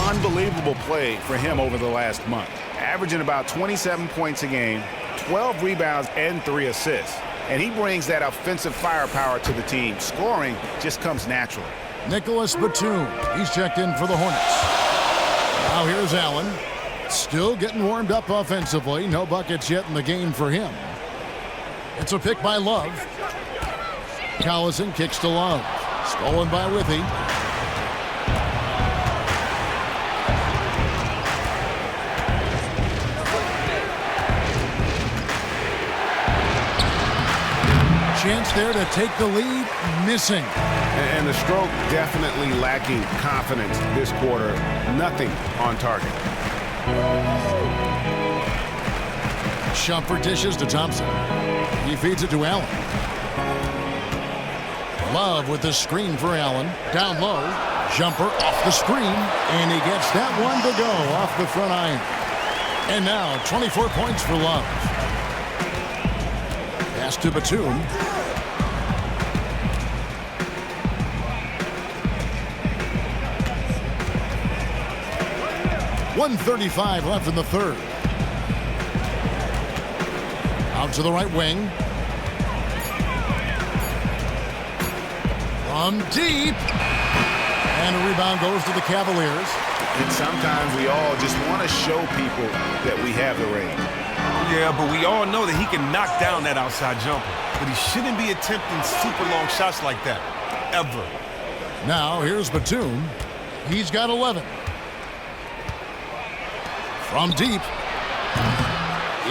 Unbelievable play for him over the last month. Averaging about 27 points a game, 12 rebounds, and 3 assists. And he brings that offensive firepower to the team. Scoring just comes naturally. Nicholas Batum. He's checked in for the Hornets. Now here's Allen. Still getting warmed up offensively. No buckets yet in the game for him. It's a pick by Love. Collison kicks to Love. Stolen by Withy. Chance there to take the lead, missing. And the stroke definitely lacking confidence this quarter. Nothing on target. Shumpert dishes to Thompson. He feeds it to Allen. Love with the screen for Allen. Down low. Jumper off the screen. And he gets that one to go off the front iron. And now 24 points for Love. Pass to Batum. .135 left in the third. Out to the right wing. From deep. And a rebound goes to the Cavaliers. And sometimes we all just want to show people that we have the range. Yeah, but we all know that he can knock down that outside jumper. But he shouldn't be attempting super long shots like that. Ever. Now here's Batum. He's got 11. From deep.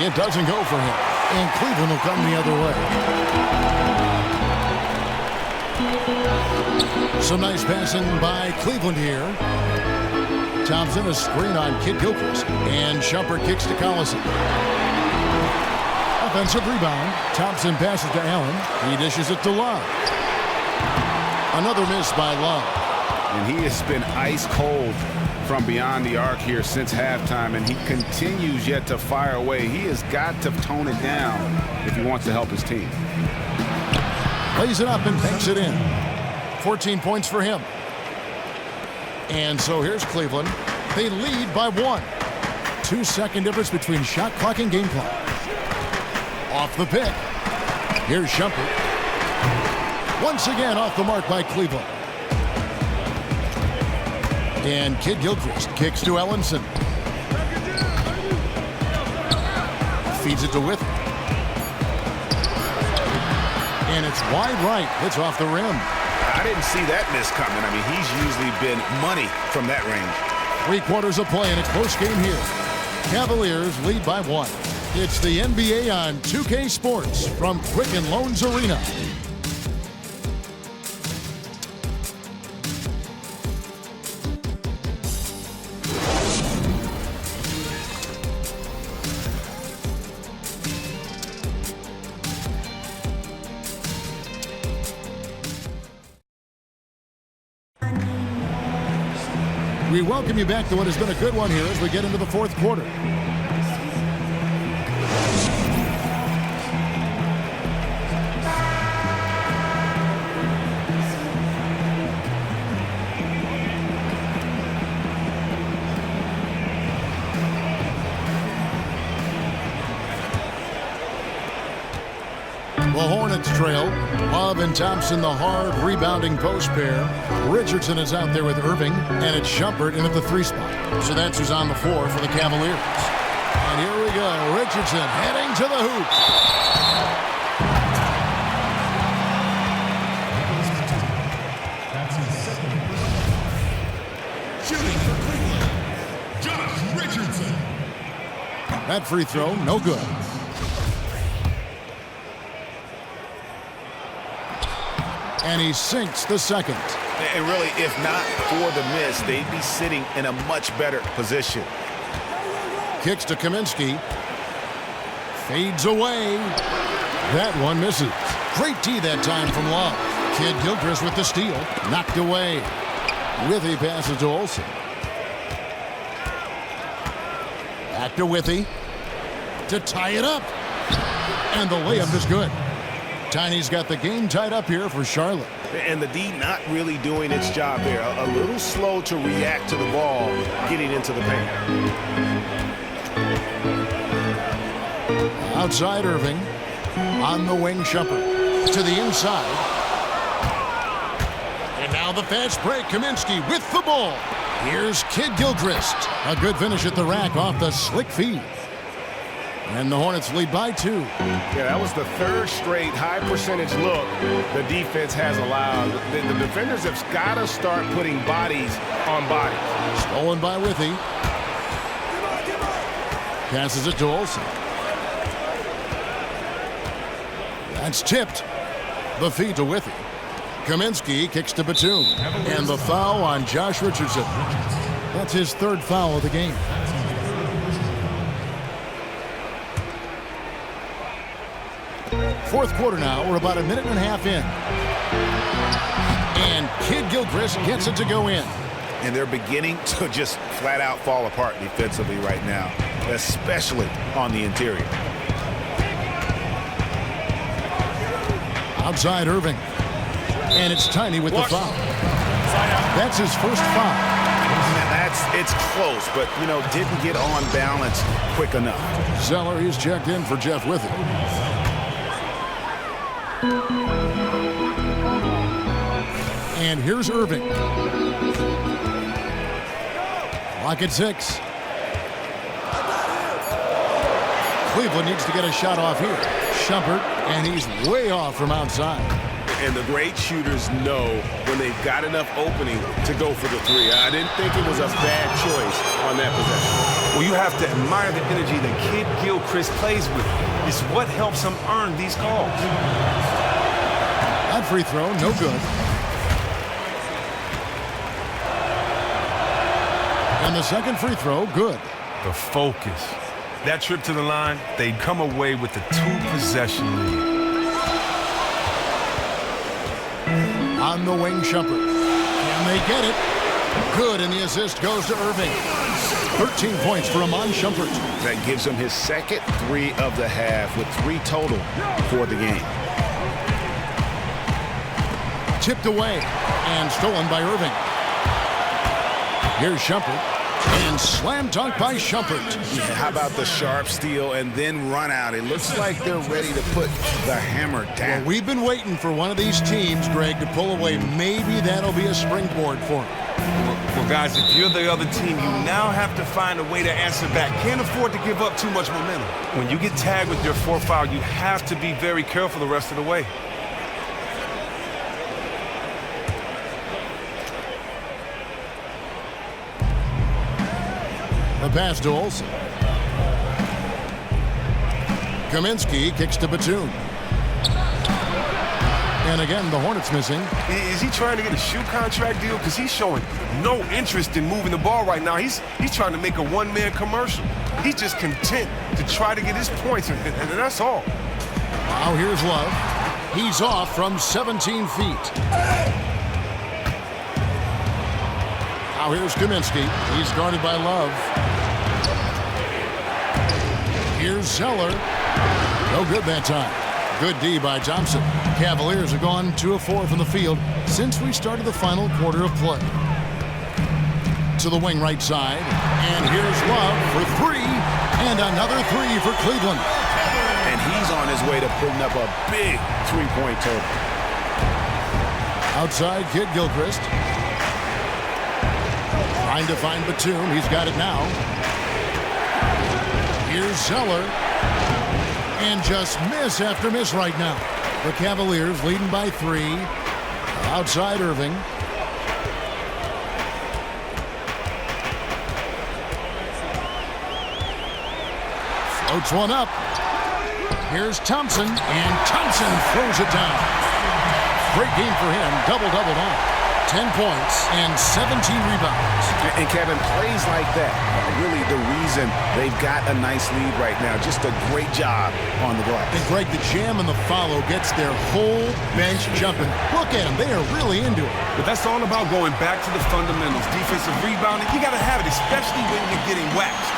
It doesn't go for him. And Cleveland will come the other way. Some nice passing by Cleveland here. Thompson, a screen on Kid Gilchrist. And Shumpert kicks to Collison. Offensive rebound. Thompson passes to Allen. He dishes it to Love. Another miss by Love. And he has been ice cold from beyond the arc here since halftime, and he continues yet to fire away. He has got to tone it down if he wants to help his team. Lays it up and banks it in. 14 points for him. And so here's Cleveland. They lead by 1. 2-second difference between shot clock and game clock. Off the pick. Here's Shumpert. Once again off the mark by Cleveland. And Kid Gilchrist kicks to Ellenson. Feeds it to Withey. And it's wide right. It's off the rim. I didn't see that miss coming. I mean, he's usually been money from that range. 3/4 of play, and it's close game here. Cavaliers lead by 1. It's the NBA on 2K Sports from Quicken Loans Arena. We welcome you back to what has been a good one here as we get into the fourth quarter. The Hornets trail. Love and Thompson, the hard rebounding post pair. Richardson is out there with Irving, and it's Shumpert in at the 3 spot. So that's who's on the floor for the Cavaliers. And here we go. Richardson heading to the hoop. Shooting for Cleveland, Josh Richardson. That free throw, no good. And he sinks the second. And really, if not for the miss, they'd be sitting in a much better position. Kicks to Kaminsky. Fades away. That one misses. Great tee that time from Love. Kid Gilchrist with the steal. Knocked away. Withey passes to Olsen. Back to Withey. To tie it up. And the layup is good. Tiny's got the game tied up here for Charlotte. And the D not really doing its job there. A little slow to react to the ball getting into the paint. Outside Irving. On the wing, Shumpert. To the inside. And now the fast break. Kaminsky with the ball. Here's Kid Gilchrist. A good finish at the rack off the slick feed. And the Hornets lead by 2. Yeah, that was the third straight high percentage look the defense has allowed. The defenders have got to start putting bodies on bodies. Stolen by Withey. Passes it to Olsen. That's tipped. The feed to Withey. Kaminsky kicks to Batum. And the foul on Josh Richardson. That's his 3rd foul of the game. Fourth quarter now. We're about a minute and a half in. And Kid Gilchrist gets it to go in. And they're beginning to just flat out fall apart defensively right now, especially on the interior. Outside Irving. And it's Tiny with the foul. That's his first foul. And it's close, but, you know, didn't get on balance quick enough. Zeller, he's checked in for Jeff Withey. And here's Irving. Lock at 6. Cleveland needs to get a shot off here. Shumpert, and he's way off from outside. And the great shooters know when they've got enough opening to go for the three. I didn't think it was a bad choice on that possession. Well, you have to admire the energy that Kid Gilchrist plays with. It's what helps him earn these calls. That free throw, no good. And the second free throw, good. The focus. That trip to the line, they'd come away with a 2-possession lead. On the wing, Shumpert. And they get it. Good, and the assist goes to Irving. 13 points for Iman Shumpert. That gives him his second 3 of the half with 3 total for the game. Tipped away and stolen by Irving. Here's Shumpert. And slam dunk by Shumpert. Yeah, how about the sharp steal and then run out? It looks like they're ready to put the hammer down. Well, we've been waiting for one of these teams, Greg, to pull away. Maybe that'll be a springboard for them. Well, guys, if you're the other team, you now have to find a way to answer back. Can't afford to give up too much momentum. When you get tagged with your 4th foul, you have to be very careful the rest of the way. The pass to Olsen. Kaminsky kicks to Batum. And again, the Hornets missing. Is he trying to get a shoe contract deal? Because he's showing no interest in moving the ball right now. He's trying to make a one-man commercial. He's just content to try to get his points, and that's all. Now here's Love. He's off from 17 feet. Now here's Kaminsky. He's guarded by Love. Here's Zeller. No good that time. Good D by Thompson. Cavaliers have gone 2 of 4 from the field since we started the final quarter of play. To the wing right side. And here's Love for 3. And another 3 for Cleveland. And he's on his way to putting up a big 3-point total. Outside, Kid Gilchrist. Trying to find Batum. He's got it now. Here's Zeller. And just miss after miss right now. The Cavaliers leading by 3. Outside Irving. Floats one up. Here's Thompson. And Thompson throws it down. Great game for him. Double-double now. 10 points and 17 rebounds. And Kevin, plays like that are really the reason they've got a nice lead right now. Just a great job on the glass. And Greg, the jam and the follow gets their whole bench jumping. Look at them. They are really into it. But that's all about going back to the fundamentals. Defensive rebounding, you got to have it, especially when you're getting waxed.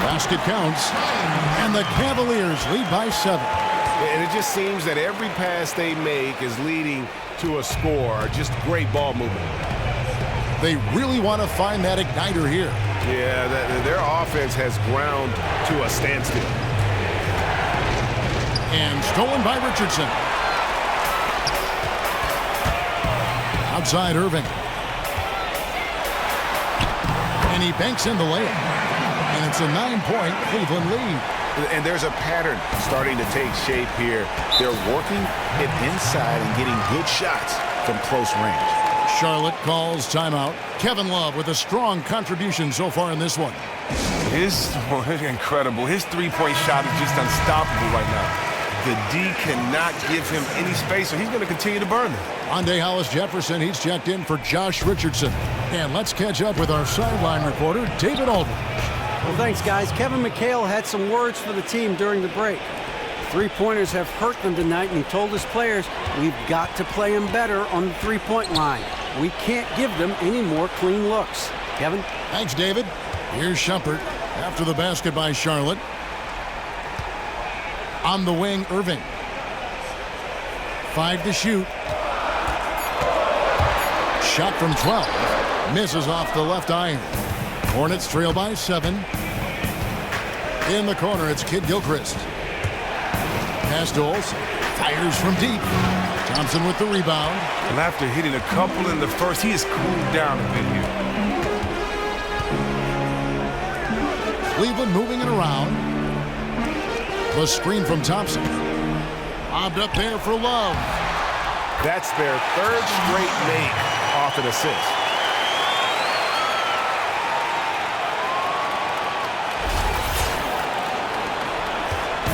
Basket counts. And the Cavaliers lead by 7. And it just seems that every pass they make is leading to a score. Just great ball movement. They really want to find that igniter here. Yeah, their offense has ground to a standstill. And stolen by Richardson. Outside Irving. And he banks in the layup. And it's a 9-point Cleveland lead. And there's a pattern starting to take shape here. They're working it inside and getting good shots from close range. Charlotte calls timeout. Kevin Love with a strong contribution so far in this one. His incredible. His 3-point shot is just unstoppable right now. The D cannot give him any space, so he's going to continue to burn them. Andre Hollis Jefferson, he's checked in for Josh Richardson. And let's catch up with our sideline reporter, David Aldridge. Well, thanks, guys. Kevin McHale had some words for the team during the break. three-pointers have hurt them tonight, and he told his players, we've got to play them better on the three-point line. We can't give them any more clean looks. Kevin? Thanks, David. Here's Shumpert after the basket by Charlotte. On the wing, Irving. 5 to shoot. Shot from 12. Misses off the left iron. Hornets trail by 7. In the corner, it's Kid Gilchrist. Pass to Olsen. Fires from deep. Thompson with the rebound. And after hitting a couple in the first, he has cooled down a bit here. Cleveland moving it around. The screen from Thompson. Lobbed up there for Love. That's their third straight make off an assist.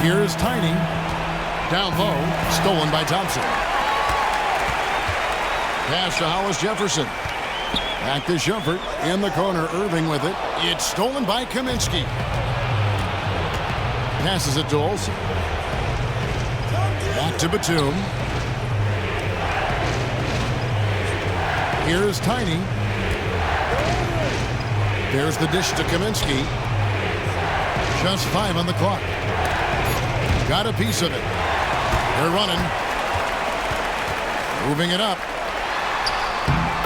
Here's Tiny. Down low. Stolen by Thompson. Pass to Hollis Jefferson. Back to Shumpert. In the corner. Irving with it. It's stolen by Kaminsky. Passes it to Olsen. Back to Batum. Here's Tiny. There's the dish to Kaminsky. Just 5 on the clock. Got a piece of it. They're running. Moving it up.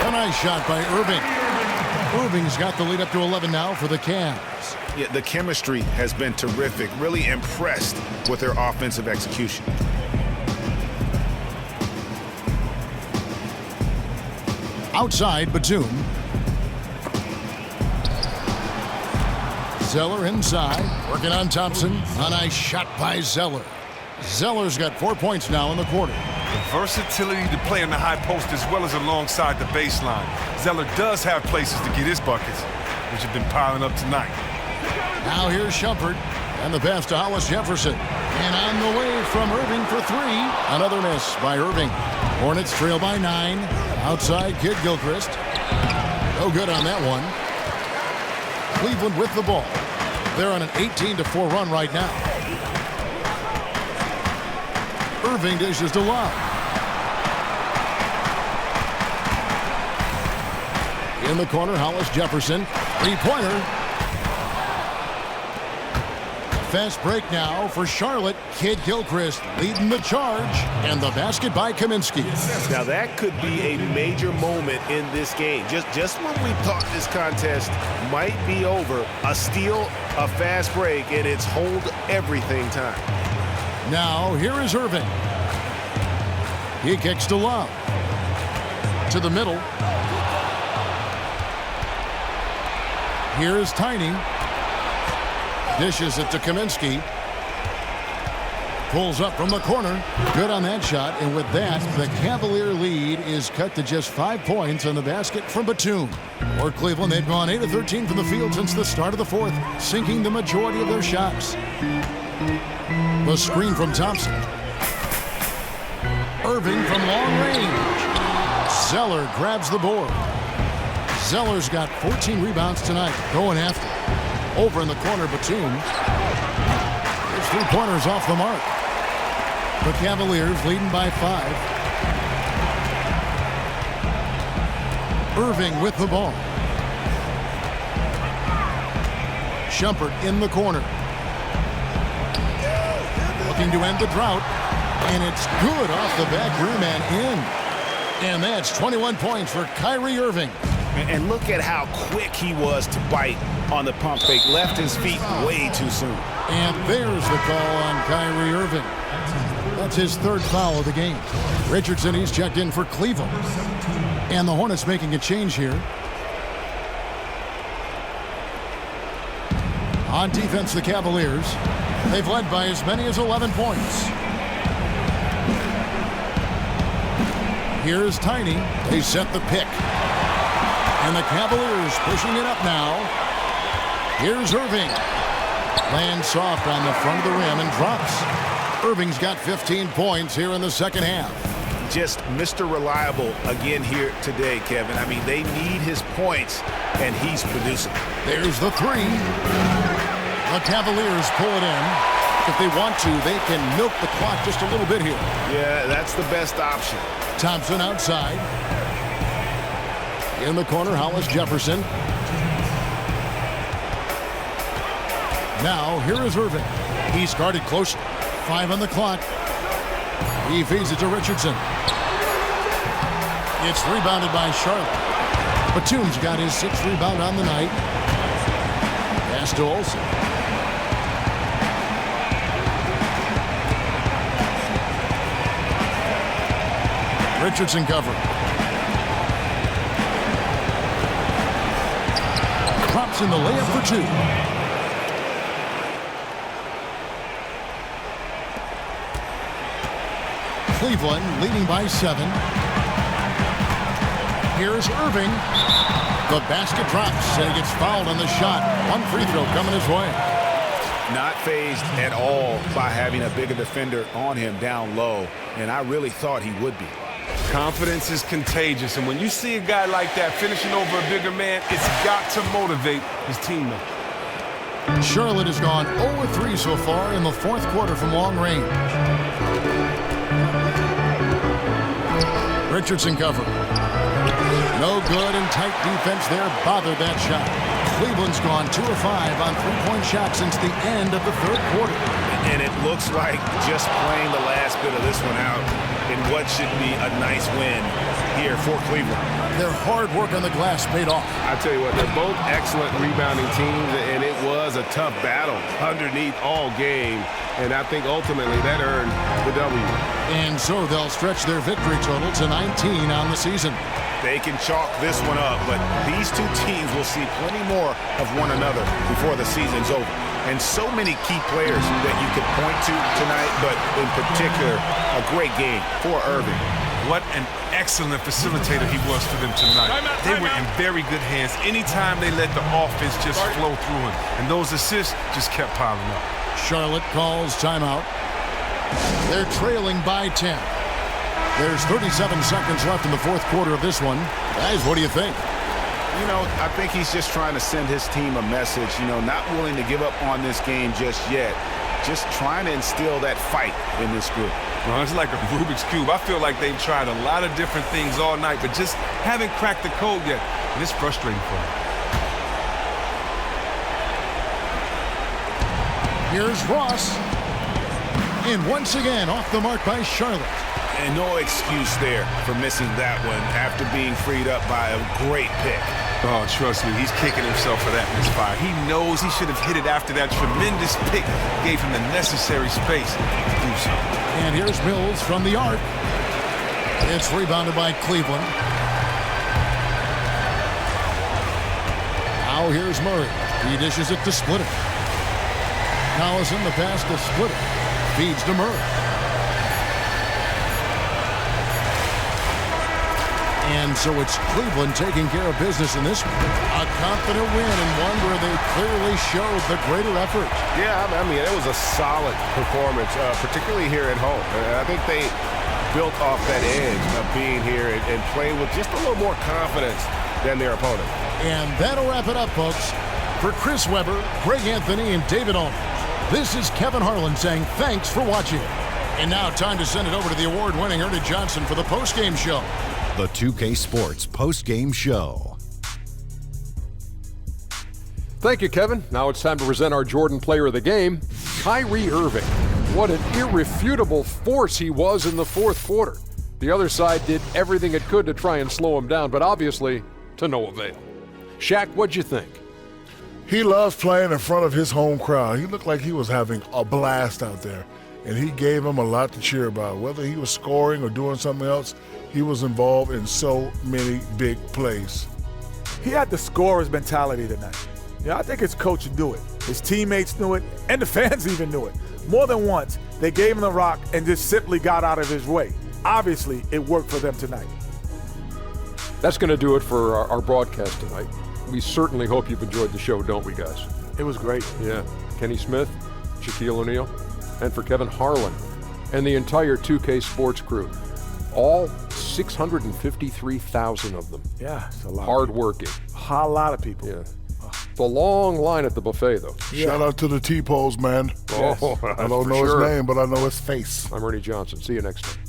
A nice shot by Irving. Irving's got the lead up to 11 now for the Cavs. Yeah, the chemistry has been terrific. Really impressed with their offensive execution. Outside, Batum. Zeller inside, working on Thompson. A nice shot by Zeller. Zeller's got 4 points now in the quarter. The versatility to play in the high post as well as alongside the baseline. Zeller does have places to get his buckets, which have been piling up tonight. Now here's Shumpert, and the pass to Hollis Jefferson. And on the way from Irving for 3. Another miss by Irving. Hornets trail by 9. Outside, Kid Gilchrist. No good on that one. Cleveland with the ball. They're on an 18-4 run right now. Irving dishes to Love. In the corner, Hollis Jefferson. Three-pointer. Fast break now for Charlotte. Kid Gilchrist leading the charge. And the basket by Kaminsky. Now that could be a major moment in this game. Just when we thought this contest might be over, a steal, a fast break, and it's hold everything time. Now here is Irving. He kicks to Love. To the middle. Here's Tiny. Dishes it to Kaminsky. Pulls up from the corner. Good on that shot. And with that, the Cavalier lead is cut to just 5 points on the basket from Batum. For Cleveland, they've gone 8 of 13 from the field since the start of the fourth, sinking the majority of their shots. The screen from Thompson. Irving from long range. Zeller grabs the board. Zeller's got 14 rebounds tonight. Going after. Over in the corner, Batum. His three-pointers off the mark. The Cavaliers leading by 5. Irving with the ball. Shumpert in the corner. Looking to end the drought. And it's good off the back rim and in. And that's 21 points for Kyrie Irving. And look at how quick he was to bite on the pump fake. Left his feet way too soon. And there's the call on Kyrie Irving. That's his third foul of the game. Richardson, he's checked in for Cleveland. And the Hornets making a change here. On defense, the Cavaliers. They've led by as many as 11 points. Here's Tiny. They set the pick. And the Cavaliers pushing it up now. Here's Irving. Lands soft on the front of the rim and drops. Irving's got 15 points here in the second half. Just Mr. Reliable again here today, Kevin. I mean, they need his points, and he's producing. There's the 3. The Cavaliers pull it in. If they want to, they can milk the clock just a little bit here. Yeah, that's the best option. Thompson outside. In the corner, Hollis Jefferson. Now, here is Irving. He's guarded close. 5 on the clock. He feeds it to Richardson. It's rebounded by Charlotte. Batum's got his 6th rebound on the night. Pass to Olsen. Richardson cover. Drops in the layup for 2. Cleveland leading by 7. Here's Irving. The basket drops, and he gets fouled on the shot. 1 free throw coming his way. Not fazed at all by having a bigger defender on him down low, and I really thought he would be. Confidence is contagious, and when you see a guy like that finishing over a bigger man, it's got to motivate his teammate. Charlotte has gone 0-3 so far in the 4th quarter from long range. Richardson cover. No good, and tight defense there bothered that shot. Cleveland's gone 2 of 5 on 3-point shots since the end of the 3rd quarter. And it looks like just playing the last bit of this one out in what should be a nice win here for Cleveland. Their hard work on the glass paid off. I tell you what, they're both excellent rebounding teams, and it was a tough battle underneath all game, and I think ultimately that earned the W. And so they'll stretch their victory total to 19 on the season. They can chalk this one up, but these two teams will see plenty more of one another before the season's over. And so many key players that you could point to tonight, but in particular, a great game for Irving. What an excellent facilitator he was for them tonight. They were in very good hands anytime they let the offense just flow through him. And those assists just kept piling up. Charlotte calls timeout. They're trailing by 10. There's 37 seconds left in the 4th quarter of this one. Guys, what do you think? You know, I think he's just trying to send his team a message, you know, not willing to give up on this game just yet. Just trying to instill that fight in this group. Well, it's like a Rubik's Cube. I feel like they've tried a lot of different things all night, but just haven't cracked the code yet. And it's frustrating for them. Here's Ross. And once again, off the mark by Charlotte. And no excuse there for missing that one after being freed up by a great pick. Oh, trust me, he's kicking himself for that misfire. He knows he should have hit it after that tremendous pick gave him the necessary space to do so. And here's Mills from the arc. It's rebounded by Cleveland. Now here's Murray. He dishes it to Splitter. Collison, the pass to Splitter. Feeds to Murray. And so it's Cleveland taking care of business in this one. A confident win, and one where they clearly showed the greater effort. Yeah, I mean, it was a solid performance, particularly here at home. I think they built off that edge of being here and playing with just a little more confidence than their opponent. And that'll wrap it up, folks. For Chris Webber, Greg Anthony, and David Allman, this is Kevin Harlan saying thanks for watching. And now time to send it over to the award-winning Ernie Johnson for the postgame show. The 2K Sports postgame show. Thank you, Kevin. Now it's time to present our Jordan Player of the Game, Kyrie Irving. What an irrefutable force he was in the 4th quarter. The other side did everything it could to try and slow him down, but obviously to no avail. Shaq, what'd you think? He loves playing in front of his home crowd. He looked like he was having a blast out there, and he gave them a lot to cheer about. Whether he was scoring or doing something else, he was involved in so many big plays. He had the scorer's mentality tonight. Yeah, I think his coach knew it. His teammates knew it, and the fans even knew it. More than once, they gave him the rock and just simply got out of his way. Obviously, it worked for them tonight. That's going to do it for our broadcast tonight. We certainly hope you've enjoyed the show, don't we, guys? It was great. Yeah. Kenny Smith, Shaquille O'Neal, and for Kevin Harlan and the entire 2K Sports crew. All 653,000 of them. Yeah, it's a lot. Hard-working. A lot of people. Yeah. The long line at the buffet, though. Shout out to the T-Pose, man. Yes, I don't know his name, but I know his face. I'm Ernie Johnson. See you next time.